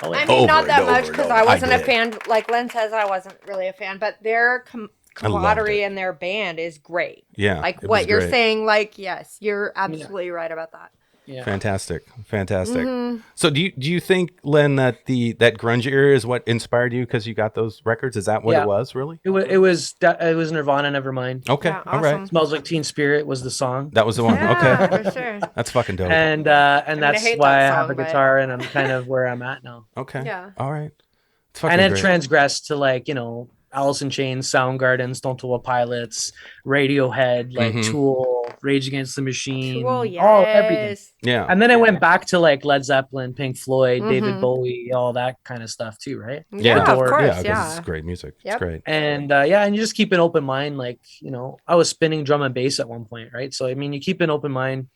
Oh, I yeah. mean, Over not that and much over because and I over. wasn't I a did. fan. Like Len says, I wasn't really a fan, but their I loved camaraderie it. and their band is great. Yeah. Like it was what you're great. saying, like, yes, you're absolutely right about that. Yeah. Fantastic. Mm-hmm. So do you think, Len, that that grunge era is what inspired you because you got those records? Is that what Yeah. it was, really? It was Nirvana, Nevermind. Okay. Yeah, All right. awesome. Smells Like Teen Spirit was the song. That was the one. Yeah, Okay. for sure. That's fucking dope. And I that's hate why that I have song, a but- guitar and I'm kind of where I'm at now. Okay. Yeah. All right. It's fucking And it great. transgressed to like, Alice in Chains, Soundgarden, Stone Temple Pilots, Radiohead, like Mhm. Tool, Rage Against the Machine, Cool, yes. all everything. Yeah. And then I went back to like Led Zeppelin, Pink Floyd, David Mhm. Bowie, all that kind of stuff too, right? Yeah, of Or- course, Yeah, because yeah. it's great music. It's Yep. great. And and you just keep an open mind. Like, I was spinning drum and bass at one point, right? So, I mean, you keep an open mind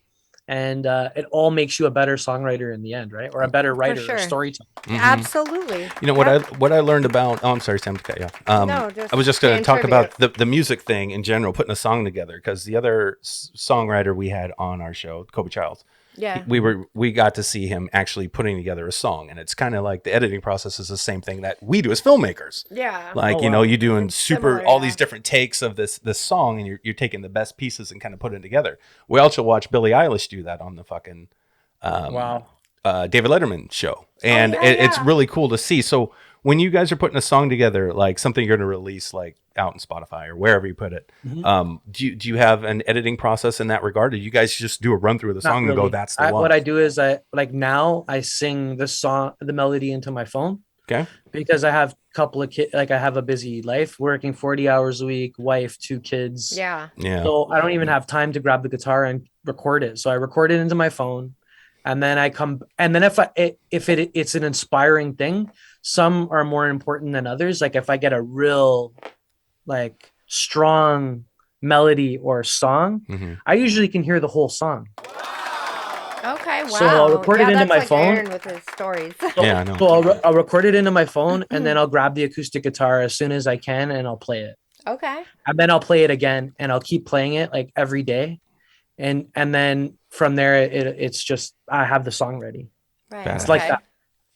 and it all makes you a better songwriter in the end, right? Or a better writer sure. or storyteller. Mhm. Absolutely. You know what I learned about? Oh, I'm sorry, Sam. To cut you off. No, just I was just going saying to talk tribute. about the music thing in general, putting a song together. Because the other songwriter we had on our show, Kobe Childs, Yeah. we got to see him actually putting together a song, and it's kind of like the editing process is the same thing that we do as filmmakers. Yeah. Like Oh, wow. you're doing It's super similar, all yeah. these different takes of this song, and you're taking the best pieces and kind of putting it together. We also watched Billie Eilish do that on the fucking Wow. David Letterman show, and yeah, it's yeah. really cool to see. So when you guys are putting a song together, like something you're going to release, like out in Spotify or wherever you put it, Mhm. do you have an editing process in that regard? Or do you guys just do a run through of the Not song and go, really. "That's the one"? What I do is I sing the melody into my phone. Okay. because I have a couple of kids. Like I have a busy life, working 40 hours a week, wife, 2 kids. Yeah. Yeah. So I don't even have time to grab the guitar and record it. So I record it into my phone, and then I come. And then if it's an inspiring thing, some are more important than others. Like if I get a real, like strong melody or song, Mm-hmm. I usually can hear the whole song. Okay. Wow. So I'll record it into that's my like phone. Aaron with his stories. Yeah, I know. So I'll record it into my phone, and then I'll grab the acoustic guitar as soon as I can, and I'll play it. Okay. And then I'll play it again, and I'll keep playing it like every day, and then from there it's just I have the song ready. Right. It's It's like that.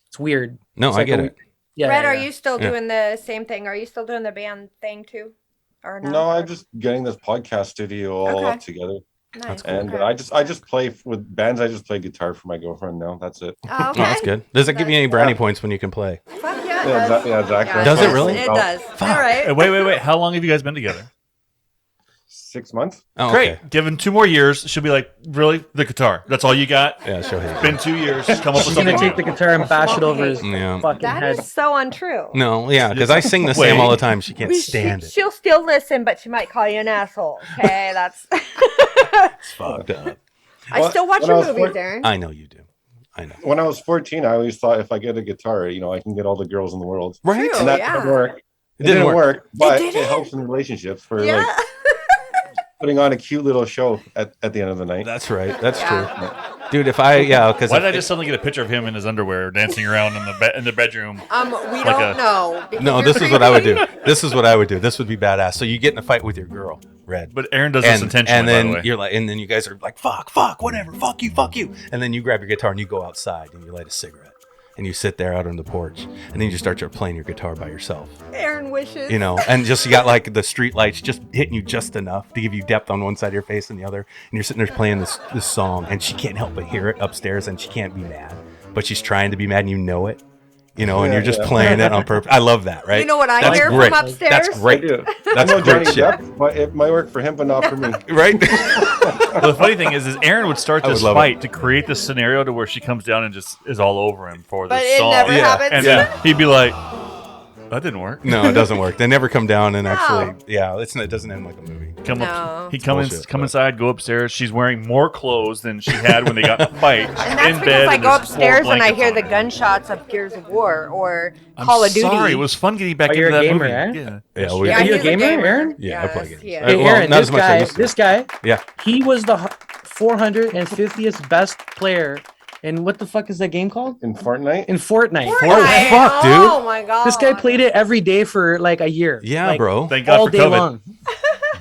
It's weird. No, It's I like get a it. Yeah. Red, yeah, are yeah. you still Yeah. doing the same thing? Are you still doing the band thing too? Or no? No, I'm just getting this podcast studio all Okay. up together. Nice. And Okay. I just play with bands. I just play guitar for my girlfriend now. That's it. Oh, Oh, okay. that's good. Does it give you any That's brownie good. points when you can play? Fuck Yeah, yeah. exactly. Yeah, exactly. Does it does. really? It does. Fuck. All right. Hey, wait. How long have you guys been together? 6 months. Oh, Great. okay. Given 2 more years, she'll be like, really? The guitar? That's all you got? Yeah, show him. It's been 2 years. Just come up with She's gonna something. take the guitar and bash it over his Yeah. fucking That head. is so untrue. No, yeah, because I sing the Wait. Sam all the time. She can't stand it. She'll still listen, but she might call you an asshole. Okay, that's. It's fucked up. I still watch When your I was movies, four- Aaron. I know you do. I know. When I was 14, I always thought if I get a guitar, I can get all the girls in the world. Right? True. And that yeah. didn't work. It didn't work. but It it, didn't? helps in relationships for Yeah. like putting on a cute little show at the end of the night. That's right. That's Yeah. true. Dude, if I, yeah, because Why did I just suddenly get a picture of him in his underwear dancing around in the bedroom? We Like don't a- know. because No, you're this is what I would do. creepy. This is what I would do. This would be badass. So you get in a fight with your girl, Red. But Aaron does this intentionally, and by then the way. you're like, and then you guys are like, fuck, whatever, fuck you, and then you grab your guitar and you go outside and you light a cigarette and you sit there out on the porch and then you just start playing your guitar by yourself, Aaron wishes. and just you got like the street lights just hitting you just enough to give you depth on one side of your face and the other, and you're sitting there playing this song and she can't help but hear it upstairs and she can't be mad, but she's trying to be mad and you know it. And you're just playing it on purpose. I love that, right? You know what I That's hear great. from upstairs? That's great. I do. That's I know great Johnny shit. Depp, but it might work for him, but not for me. Right? Well, the funny thing is Aaron would start I would this love fight to create this scenario to where she comes down and just is all over him for But this it song. never Yeah. happens. And then he'd be like, that didn't work. No, it doesn't work. They never come down and actually, it doesn't end like a movie. Come No. up, he'd Bullshit, come but- inside, go upstairs. She's wearing more clothes than she had when they got in the fight. And that's in because bed, I and go there's upstairs four and I blankets hear on the her. gunshots of Gears of War or I'm Call of Duty. sorry, it was fun getting back Oh, into you're a that gamer, movie. eh? Yeah. Yeah, we, Yeah, Are you a he's a gamer, gamer. Aaron? yeah, I play games. yeah. Hey, Well, Aaron, not this as much as I guy, used to. this guy, Yeah. he was the 450th best player in what the fuck is that game called? In Fortnite, In Fortnite. Fortnite. fuck, dude. Oh my god. This guy played it every day for like a year. Yeah, Like, bro. Thank God all for day COVID. long.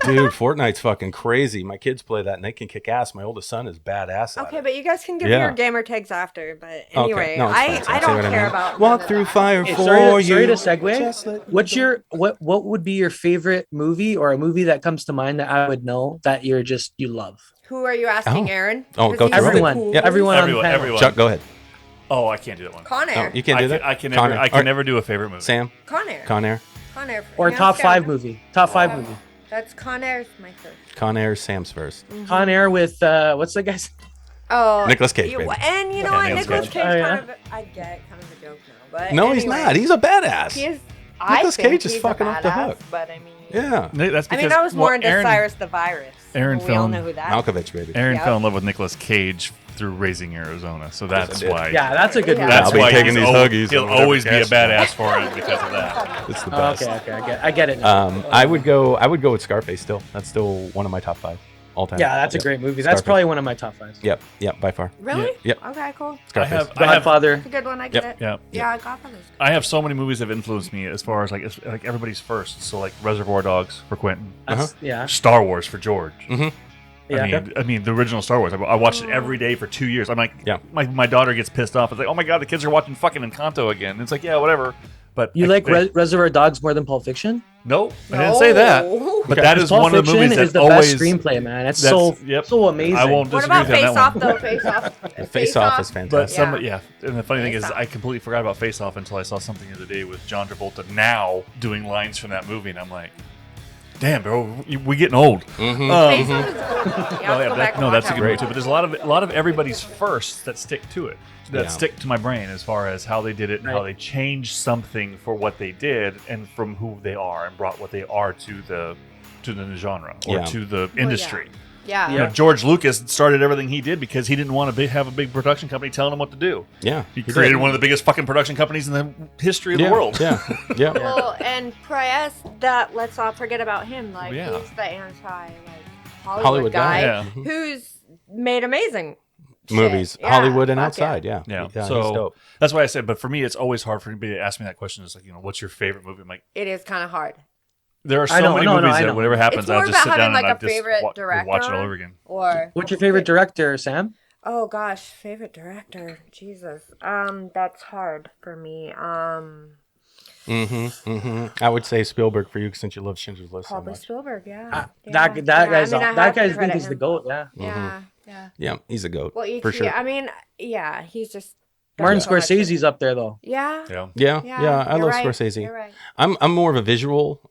Dude, Fortnite's fucking crazy. My kids play that and they can kick ass. My oldest son is badass at Okay, it. but you guys can give Yeah. your gamer tags after. But anyway, No, it's fine. I See don't what I care mean? about Walk none of through that. fire Hey, for sorry you. to Just segue. let What's me your what would be your favorite movie or a movie that comes to mind that I would know that you love? Who are you asking, Oh. Aaron? Oh, go Because through he's it. Everyone. cool. Yeah, everyone on the Everyone, panel. everyone. Chuck, go ahead. Oh, I can't do that one. Con No, Air. you can't do that. I can Con never. Air. I Or- can never do a favorite movie. Sam, Con Air. Con Air. Con Air. Or Yeah, top Sam. 5 movie. Top 5 movie. That's Con Air's my first. Con Air, Sam's first. Con Air with what's the guy's? Oh, Nicolas Cage, you- baby. And you know Yeah, what? Nicolas Nicolas Cage. Cage Oh, yeah? kind of, I get kind of a joke now, but No, he's anyway, not. He's a badass. He is. Nicolas I think Cage is he's fucking a off the badass, hook. But I mean, Yeah. That's I because mean, I was more well, into Aaron, Cyrus the Virus. Aaron we all found- know who that. Malkovich, baby. Aaron Yeah. fell in love with Nicolas Cage through Raising Arizona, so that's did. why. Yeah, that's a good Yeah. movie. That's I'll be why taking he's these al- Huggies he'll and whatever always be a cash. badass for it because of that. It's the Oh, best. okay. I get it. now. I would go with Scarface still. That's still one of my top 5 all time. Yeah, that's a Yep. great movie. That's Scarface. probably one of my top 5. Yep, by far. Really? Yep. Okay, cool. Scarface. I have Godfather. It's a good one. I Yep. get it. yeah. Yeah, Godfather's good. I have so many movies that have influenced me as far as like everybody's first. So like Reservoir Dogs for Quentin, That's, Yeah. Star Wars for George. Mm-hmm. Yeah. I mean the original Star Wars. I watched it every day for 2 years. I'm like, Yeah. My daughter gets pissed off. It's like, oh my god, the kids are watching fucking Encanto again. It's like, yeah, whatever. But You like Reservoir Dogs more than Pulp Fiction? No, I didn't say that. No. But that is Pulp one of the Fiction movies is that the always best screenplay, man. It's that's- so yep. so amazing. I won't What disagree about with you Face on that Off one. though? Face Off. Face Off is But fantastic. and the funny thing is, Face Off. I completely forgot about Face Off until I saw something the other day with John Travolta now doing lines from that movie, and I'm like, Damn, bro, we getting old. Mm-hmm. Face Off is good. That's a good movie it. too. But there's a lot of everybody's firsts that stick to it, that Yeah. stick to my brain as far as how they did it and how they changed something for what they did and from who they are and brought what they are to the genre or Yeah. to the industry. Yeah. You know, George Lucas started everything he did because he didn't want to have a big production company telling him what to do. Yeah. He created one of the biggest fucking production companies in the history of the world. Yeah. Yeah. Well, and Price, that let's not forget about him. Like Yeah. he's the anti Hollywood, Hollywood guy, guy. Yeah. who's made amazing Movies, shit. Yeah, Hollywood and fuck outside. Yeah. Yeah. He's So dope. that's why I said, but for me, it's always hard for anybody to ask me that question. It's like, what's your favorite movie? I'm like, It is kind of hard. there are so I know, many no, movies I that know. whatever happens, It's more I'll just about sit having, down like, and a I just favorite watch it director. all over again. Or What's your favorite director, Sam? oh gosh, favorite director. Jesus, that's hard for me. I would say Spielberg for you since you love Schindler's List so Probably much. Spielberg. Yeah. That Yeah. guy's I mean, I that have to guy's credit think is the him. goat. Yeah. Yeah. Yeah. Yeah, he's a goat. Well, for sure. I mean, yeah, he's just Martin so much- Scorsese's up there though. Yeah. Yeah. Yeah, I you're love right, Scorsese. You're right. I'm more of a visual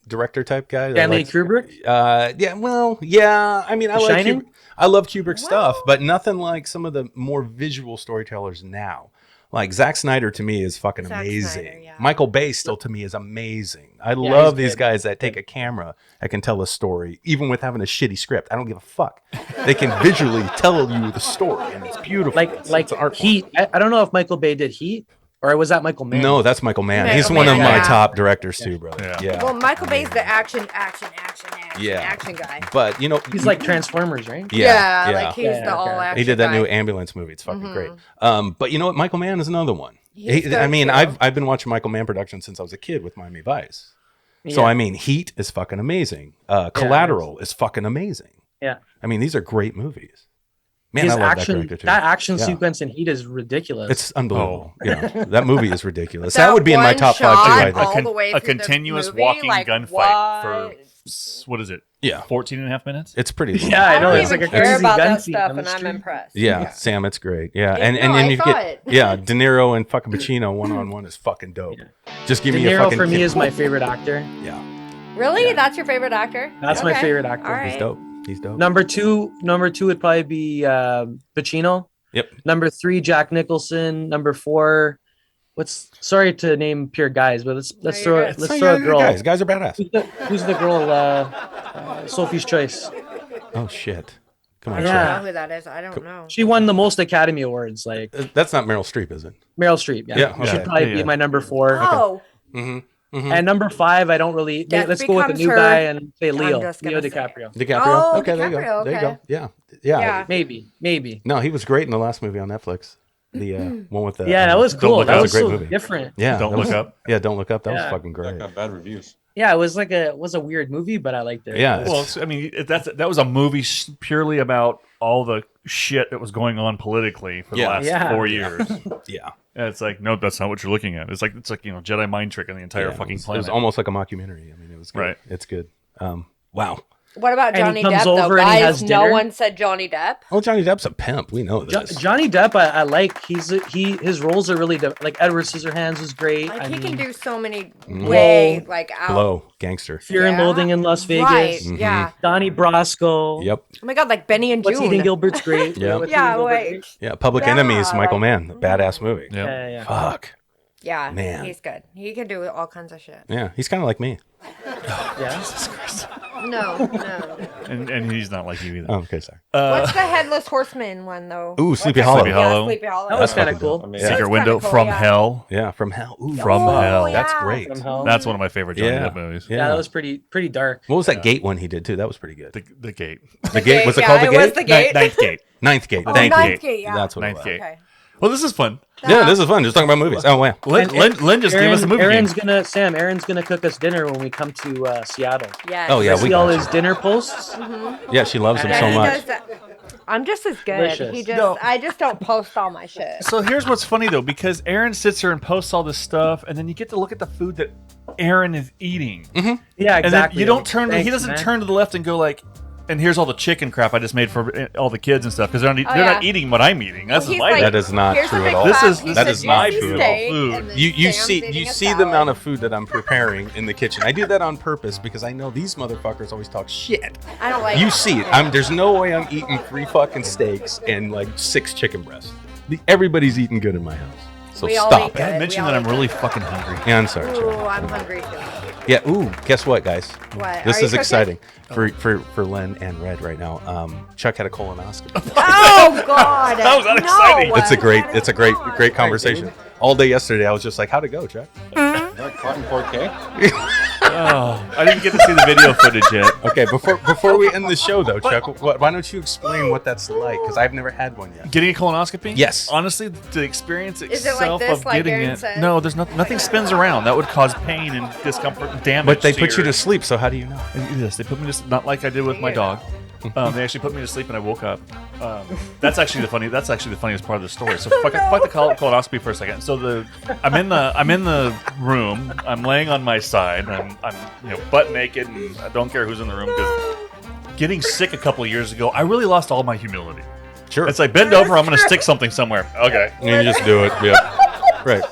director type guy. that Stanley likes- Kubrick. I mean, I The like Shining? I love Kubrick stuff, but nothing like some of the more visual storytellers now. Like Zack Snyder to me is fucking Zack amazing. Snyder, yeah. Michael Bay still to me is amazing. I he's love these good. guys that take a camera that can tell a story, even with having a shitty script. I don't give a fuck. They can visually tell you the story, and it's beautiful. Like It's an art form. Heat. I don't know if Michael Bay did Heat or was that Michael Mann? No, that's Michael Mann. Michael He's one of Mann, my yeah. top directors too, brother. Yeah. Yeah. Well, Michael Bay's the action guy. But you know, He's like Transformers, right? yeah. Like he's Yeah, the okay. all action. He did that guy. new ambulance movie. It's fucking great. Mm-hmm. But you know what? Michael Mann is another one. He's good, I mean, too. I've been watching Michael Mann productions since I was a kid with Miami Vice. So Yeah. I mean, Heat is fucking amazing. Collateral is fucking amazing. Yeah. I mean, these are great movies. Man, His I love action, that director too. that action Yeah. sequence in Heat is ridiculous. It's unbelievable. Oh. Yeah, that movie is ridiculous. That That would be in my one top shot, 5 too. I all think. the way a through the continuous movie, walking like, gunfight what? for what is it? Yeah. 14 and a half minutes? It's pretty. Long. Yeah, I know. don't It's even like a care crazy about gun that scene stuff, on the and I'm street. impressed. Yeah, Sam, it's great. Yeah, Yeah, and no, then I you saw get it. De Niro and fucking Pacino 1-on-1 is fucking dope. Just give De me a Niro fucking. for me is my favorite actor. Yeah, Really? That's your favorite actor? That's my Okay. favorite actor. All right. he's dope. He's dope. Number two would probably be Pacino. Yep. Number 3, Jack Nicholson. Number 4, sorry to name pure guys, but let's you're throw good. let's Oh, throw yeah, a girl. Guys are badass. Who's the girl? Sophie's Choice. Oh shit! Come I on, don't Yeah. know who that is. I don't know. She won the most Academy Awards. Like That's not Meryl Streep, is it? Meryl Streep. Yeah, Yeah, she'd okay. probably Yeah, be yeah. my number 4. Oh, And number 5, I don't really. Death Let's go with the Becomes new Her. guy and say I'm Leo just gonna say DiCaprio. DiCaprio. Oh, okay, there you go. DiCaprio, There you okay. go. Yeah. Yeah. Maybe. No, he was great in the last movie on Netflix. The one with the. Yeah, that was Don't cool. Look That Up. was That was a so great movie. different. Yeah. Don't that Look was- Up. Yeah, Don't Look Up. That was Yeah. fucking That great. got bad reviews. Yeah, it was like a weird movie, but I liked it. Yeah. Well, I mean, that was a movie purely about all the shit that was going on politically for the Yeah. last Yeah. 4 years. Yeah. And it's like, no, that's not what you're looking at. It's like Jedi mind trick on the entire Yeah, fucking it planet. was almost like a mockumentary. I mean, it was good. Right. It's good. Wow. what about And he Johnny comes Depp, though? over and he Guys, has no dinner. one said Johnny Depp. Oh, Johnny Depp's a pimp. We know this. Johnny Depp, I like. His roles are really like Edward Scissorhands was great. Like, I he can mean, do so many way, like, out. Blow. Gangster. Fear and Yeah. Loathing in Las Vegas. Right, Mhm. yeah. Donnie Brasco. Yep. Oh my God, like Benny and What's June. Eating Gilbert's great. Yeah. What's Yeah, Eating Gilbert wait. great? Yeah. Public Yeah, Enemies. Michael like- Mann. Badass movie. Yep. Yeah. Fuck. Yeah, Man. he's good. He can do all kinds of shit. Yeah. He's kind of like me. Yeah. No. and he's not like you either. Oh, okay. Sorry. What's the Headless Horseman one, though? Ooh, What's Sleepy that? Hollow. Sleepy Hollow. Yeah, Sleepy Hollow. That was That's kind of fucking cool. Amazing. That's Secret kinda Window cool, from yeah. Hell. Yeah. From Hell. Ooh, From fuck. Hell. That's yeah. great. From Hell. That's one of my favorite Johnny Yeah. Depp movies. Yeah, that was pretty dark. What was that Gate one he did too? That was pretty good. The Gate. The Gate. Was it yeah, called The it Gate? was the Gate. Ninth Gate. Ninth Gate. Oh, Thank Ninth you. Gate, yeah. That's what Ninth it was. Gate. Okay. Well, this is fun. Yeah, this is fun. Just talking about movies. Oh, wow. Len just gave us a movie Aaron's game. gonna cook us dinner when we come to Seattle. Yes. Oh, yeah, See we all got his dinner posts. Yeah, she loves him Yeah, so he much. does that. I'm just as good. Delicious. He just, No. I just don't post all my shit. So here's what's funny though, because Aaron sits here and posts all this stuff, and then you get to look at the food that Aaron is eating, Yeah, and then exactly. you don't turn. Thanks, he doesn't man. turn to the left and go like, and here's all the chicken crap I just made for all the kids and stuff because they're not yeah. eating what I'm eating. That's He's my like, That is not "Here's a true big at all. This fat is- piece that of is not juicy true at all. steak, Food. and then You Sam's see eating a the salad." amount of food that I'm preparing in the kitchen. I do that on purpose because I know these motherfuckers always talk shit. I don't like You it. see it. There's no way I'm eating 3 fucking steaks and like 6 chicken breasts. Everybody's eating good in my house. So We all stop eat it. good. I mentioned that I'm really fucking hungry. Yeah, I'm sorry. Ooh, Chuck. I'm hungry too. Yeah. Ooh, guess what, guys? What? This Are you is cooking? exciting for Len and Red right now. Chuck had a colonoscopy. Oh God! That was unexciting. No. It's a great, That it's is a great, not. great conversation. All day yesterday, I was just like, "How'd it go, Chuck?" Is that caught in 4K? Oh, I didn't get to see the video footage yet. Okay, before we end the show though, Chuck, why don't you explain what that's like? Because I've never had one yet. Getting a colonoscopy? Yes. Honestly, the experience Is it like itself this, of like getting Aaron it. said? No, there's nothing spins around. That would cause pain and discomfort and damage. But they put you your- to sleep, so how do you know? Yes, they put me to not like I did with my dog. They actually put me to sleep and I woke up. That's actually the funniest part of the story. So fuck the colonoscopy for a second. So I'm in the room. I'm laying on my side. I'm butt naked and I don't care who's in the room because getting sick a couple of years ago, I really lost all my humility. Sure. It's like bend over. I'm gonna stick something somewhere. Okay. And you just do it. Yep. Right.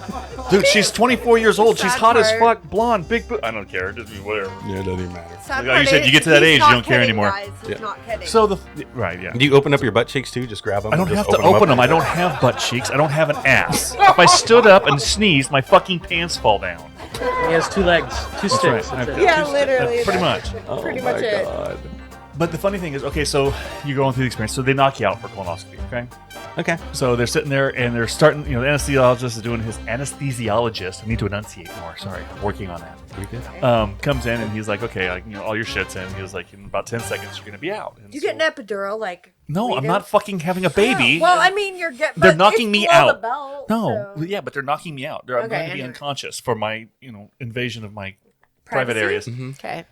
Dude, she's 24 years old. She's Sad hot as part. fuck, blonde, big boot. I don't care. Just whatever. Yeah, it doesn't even matter. Sad Like you said, part you get to that is age, he's you not don't care kidding, anymore. guys. He's Yeah. not kidding. So right, yeah. Do you open up your butt cheeks too? Just grab them. I don't and have just to open them. I up? don't have butt cheeks. I don't have an ass. If I stood up and sneezed, my fucking pants fall down. He has 2 legs, 2 sticks. right. That's I've it. got Yeah, two sti- literally. Pretty much. Oh Pretty my much it. God. But the funny thing is, okay, so you're going through the experience. So they knock you out for colonoscopy, okay? Okay. So they're sitting there and they're starting, the anesthesiologist is doing his anesthesiologist. I need to enunciate more. Sorry, I'm working on that. You good? Comes in and he's like, okay, all your shit's in. He was like, in about 10 seconds, you're going to be out. And You so- get an epidural, like. No, we I'm do? not fucking having a baby. Well, I mean, you're getting. They're knocking me out. Belt, No, so. yeah, but they're knocking me out. I'm Okay, going to be anyway. unconscious for my, invasion of my private Privacy? areas. Okay.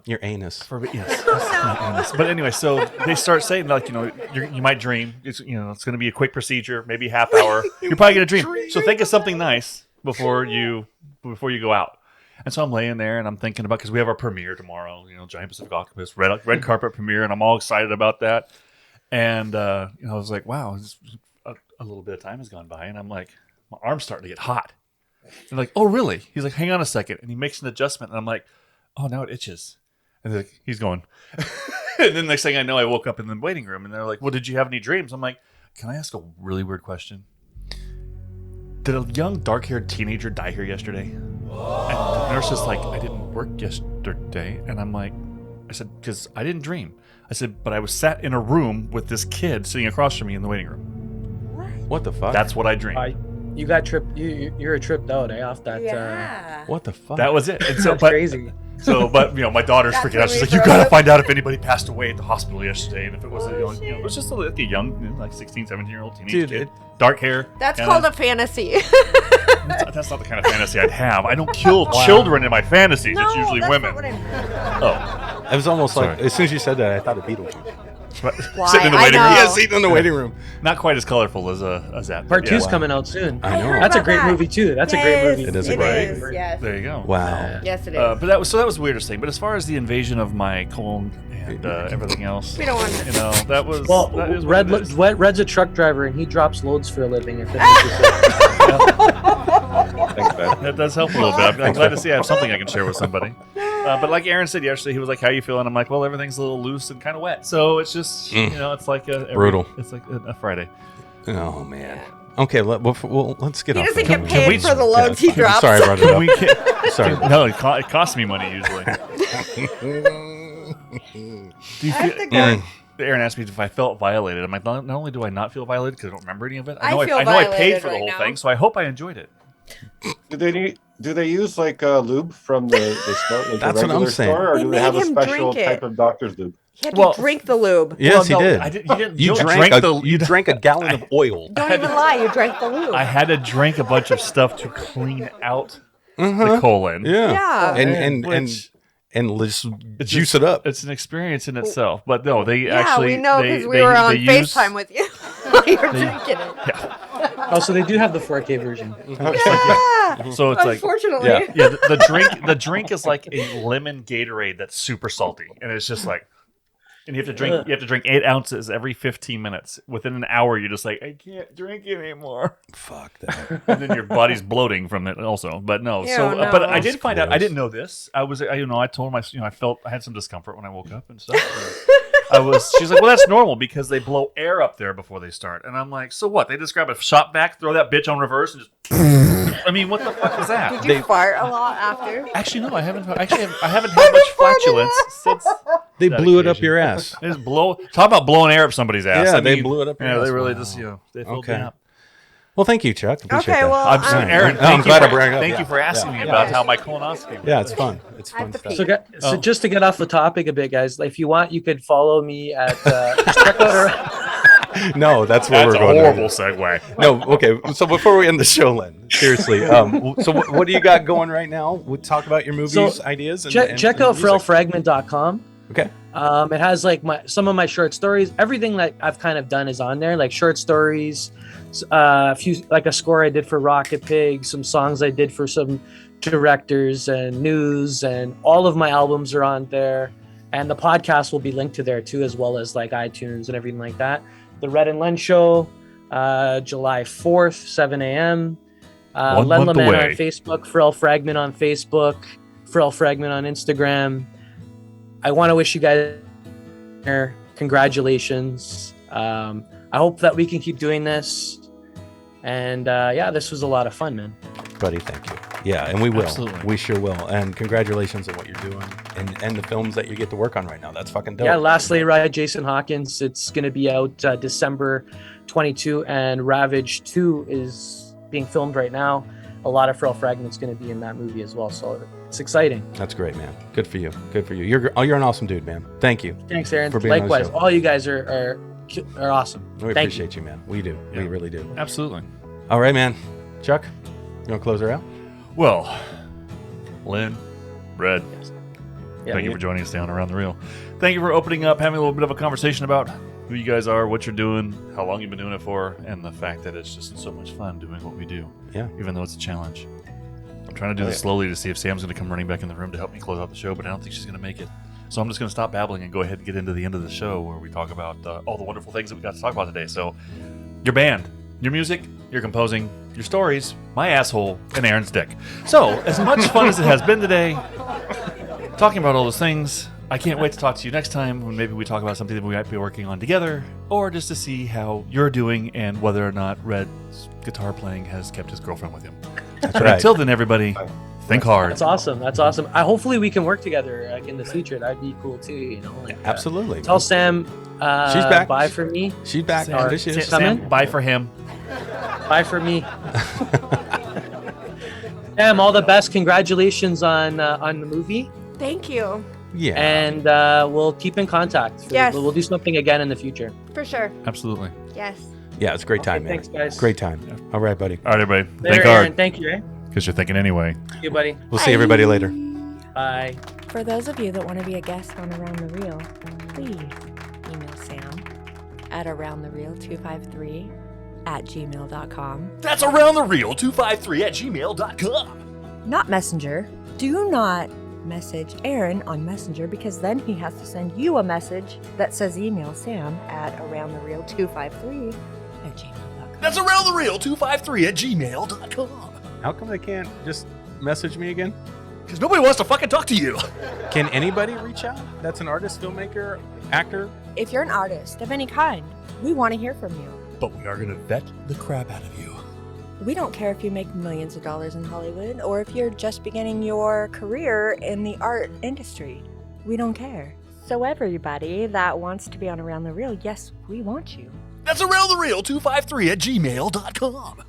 Your anus. Yes. my anus. But anyway, so they start saying like, you might dream. It's it's going to be a quick procedure, maybe half hour. You're probably going to dream. So think of something nice before you go out. And so I'm laying there and I'm thinking about because we have our premiere tomorrow. Giant Pacific Octopus red carpet premiere, and I'm all excited about that. And I was like, wow, a little bit of time has gone by, and I'm like, my arm's starting to get hot. And like, oh really? He's like, hang on a second, and he makes an adjustment, and I'm like, oh, now it itches. And they're like, he's going. And then next thing I know, I woke up in the waiting room, and they're like, well, did you have any dreams? I'm like, can I ask a really weird question? Did a young dark-haired teenager die here yesterday? And the nurse is like, I didn't work yesterday. And I'm like, I said, because I didn't dream. I said, but I was sat in a room with this kid sitting across from me in the waiting room. What the fuck? That's what I dreamed. You got tripped. You're tripped out, off that. Yeah. What the fuck? That was it. And so, That's but, crazy. So, but my daughter's That's freaking out. when She's we like, "You throw gotta up." find out if anybody passed away at the hospital yesterday." And if it was it was just like a young, like 16, 17-year-old teenage Dude, kid, dark hair. That's and called a fantasy. That's not the kind of fantasy I'd have. I don't kill children in my fantasies. It's usually that's women. not what I meant. Oh, It was almost like Sorry. as soon as you said that, I thought of Beetlejuice. Why? sitting in the I waiting room. know. Yeah, sitting in the waiting room. Not quite as colorful as that. Part Yeah. 2's coming out soon. I know. That's a about great that. movie too. That's a great movie. It is a It great is, yes. There you go. Wow. Yes, it is. But that was the weirdest thing. But as far as the invasion of my colon and everything else, We don't want to- that was Well, that is what it is. Red's a truck driver and he drops loads for a living. If it makes you feel- Thanks, man. That does help a little bit. I'm glad to see I have something I can share with somebody. But like Aaron said yesterday, he was like, "How you feeling?" I'm like, "Well, everything's a little loose and kind of wet." So it's just it's like Brutal. It's like a Friday. Oh man. Okay, let's get He off. doesn't of get that. paid we- for the loads he I'm drops. sorry, I brought it up. We can't, Sorry. no, it costs me money usually. Do you I have feel, to go. Aaron asked me if I felt violated. I'm like, not only do I not feel violated because I don't remember any of it. I I know feel I know I paid violated for the right whole now. thing, so I hope I enjoyed it. Do they use like lube from the store, like That's the what I'm regular saying. store, or They do they have a made him special drink it. type of doctor's lube? He had Well- to drink the lube. Yes, Well, he no, did. I did. You didn't. You drank a gallon of oil. Don't even lie, you drank the lube. I had to drink a bunch of stuff to clean out the colon. Yeah. Yeah. And Which- let's It's juice just- it up. It's an experience in itself. But no, they yeah, actually. we know they- because we they- were on they use- FaceTime with you while you were drinking it. Oh, so they do have the 4K version. Yeah. So it's like. Unfortunately. Yeah. Yeah, the drink is like a lemon Gatorade that's super salty, and it's just like And you have to drink 8 ounces every 15 minutes. Within an hour, you're just like, I can't drink it anymore. Fuck that. And then your body's bloating from it also. But no, Ew, so no. but I did find out. I gross. didn't know this. I told my, I had some discomfort when I woke up and stuff. She's like, well, that's normal because they blow air up there before they start. And I'm like, so what? They just grab a shop vac, throw that bitch on reverse, and just. I mean, what the fuck is that? Did you fart a lot after? Actually, no, I haven't. Actually, I haven't had much flatulence since. They that blew it up occasion. your ass. They just talk about blowing air up somebody's ass. Yeah, I they mean, blew it up your Yeah, ass. they really Wow. just, they filled Okay. me up. Well, thank you, Chuck. Appreciate Okay, that. well, I'm sorry, Aaron. I'm glad I brought it up. Thank Yeah. you for asking Yeah. me about how my colonoscopy. Yeah, it's fun. It's I have fun to stuff. pee. So just to get off the topic a bit, guys, if you want, you could follow me at just check out our. No, that's where That's we're a going. horrible segue. No, okay. So before we end the show, Len, seriously, so what do you got going right now? We'll talk about your movies, ideas. And, Check out frailfragment.com. Okay. It has like some of my short stories. Everything that I've kind of done is on there, like short stories, a few like a score I did for Rocket Pig, some songs I did for some directors and news, and all of my albums are on there. And the podcast will be linked to there too, as well as like iTunes and everything like that. The Red and Len Show, July 4th, 7 a.m. One Len month Lamanna away. on Facebook, Frail Fragment on Facebook, Frail Fragment on Instagram. I want to wish you guys congratulations. I hope that we can keep doing this. And this was a lot of fun, man. Buddy, thank you. Yeah, and we will. Absolutely. We sure will. And congratulations on what you're doing and the films that you get to work on right now. That's fucking dope. Yeah, Last Sleigh Ride, Jason Hawkins. It's going to be out December 22, and Ravage 2 is being filmed right now. A lot of Frail Fragments going to be in that movie as well, so it's exciting. That's great, man. Good for you. Good for you. You're an awesome dude, man. Thank you. Thanks, Aaron. For being on the Likewise, show. all you guys are awesome. We Thank appreciate you, man. We do. Yeah. We really do. Absolutely. All right, man. Chuck, you want to close her out? Well, Lynn, Red, Yeah, thank you for joining us down Around the Reel. Thank you for opening up, having a little bit of a conversation about who you guys are, what you're doing, how long you've been doing it for, and the fact that it's just so much fun doing what we do. Yeah. Even though it's a challenge. I'm trying to do this slowly to see if Sam's going to come running back in the room to help me close out the show, but I don't think she's going to make it. So I'm just going to stop babbling and go ahead and get into the end of the show where we talk about all the wonderful things that we got to talk about today. So your band, your music, your composing, your stories, my asshole, and Aaron's dick. So as much fun as it has been today, talking about all those things, I can't wait to talk to you next time when maybe we talk about something that we might be working on together, or just to see how you're doing and whether or not Red's guitar playing has kept his girlfriend with him. That's But right. until then, everybody, think hard. That's awesome. That's awesome. Hopefully we can work together like in the future. That'd be cool too. You know, like, Absolutely. tell Sam. She's back. Bye for me. She's back. Sam, There she is. Sam, bye for him. Bye for me. Sam, all the best. Congratulations on the movie, Thank you. Yeah. and we'll keep in contact. Yes. We'll do something again in the future. For sure. Absolutely. Yes. Yeah, it's a great time, man. Thanks, guys. Great time. All right, buddy. All right, everybody. Later, Think Aaron. hard, Thank you. because you're thinking anyway. Thank you, buddy. We'll see everybody later. Bye. For those of you that want to be a guest on Around the Reel, please email Sam at aroundthereel253@gmail.com. That's Around the Reel 253@gmail.com. Not Messenger. Do not message Aaron on Messenger because then he has to send you a message that says email Sam at aroundthereel253@gmail.com. That's Around the Reel 253@gmail.com. How come they can't just message me again? Because nobody wants to fucking talk to you. Can anybody reach out? That's an artist, filmmaker, actor? If you're an artist of any kind, we want to hear from you. But we are going to vet the crap out of you. We don't care if you make millions of dollars in Hollywood or if you're just beginning your career in the art industry. We don't care. So everybody that wants to be on Around the Reel, yes, we want you. That's Around the Reel 253@gmail.com.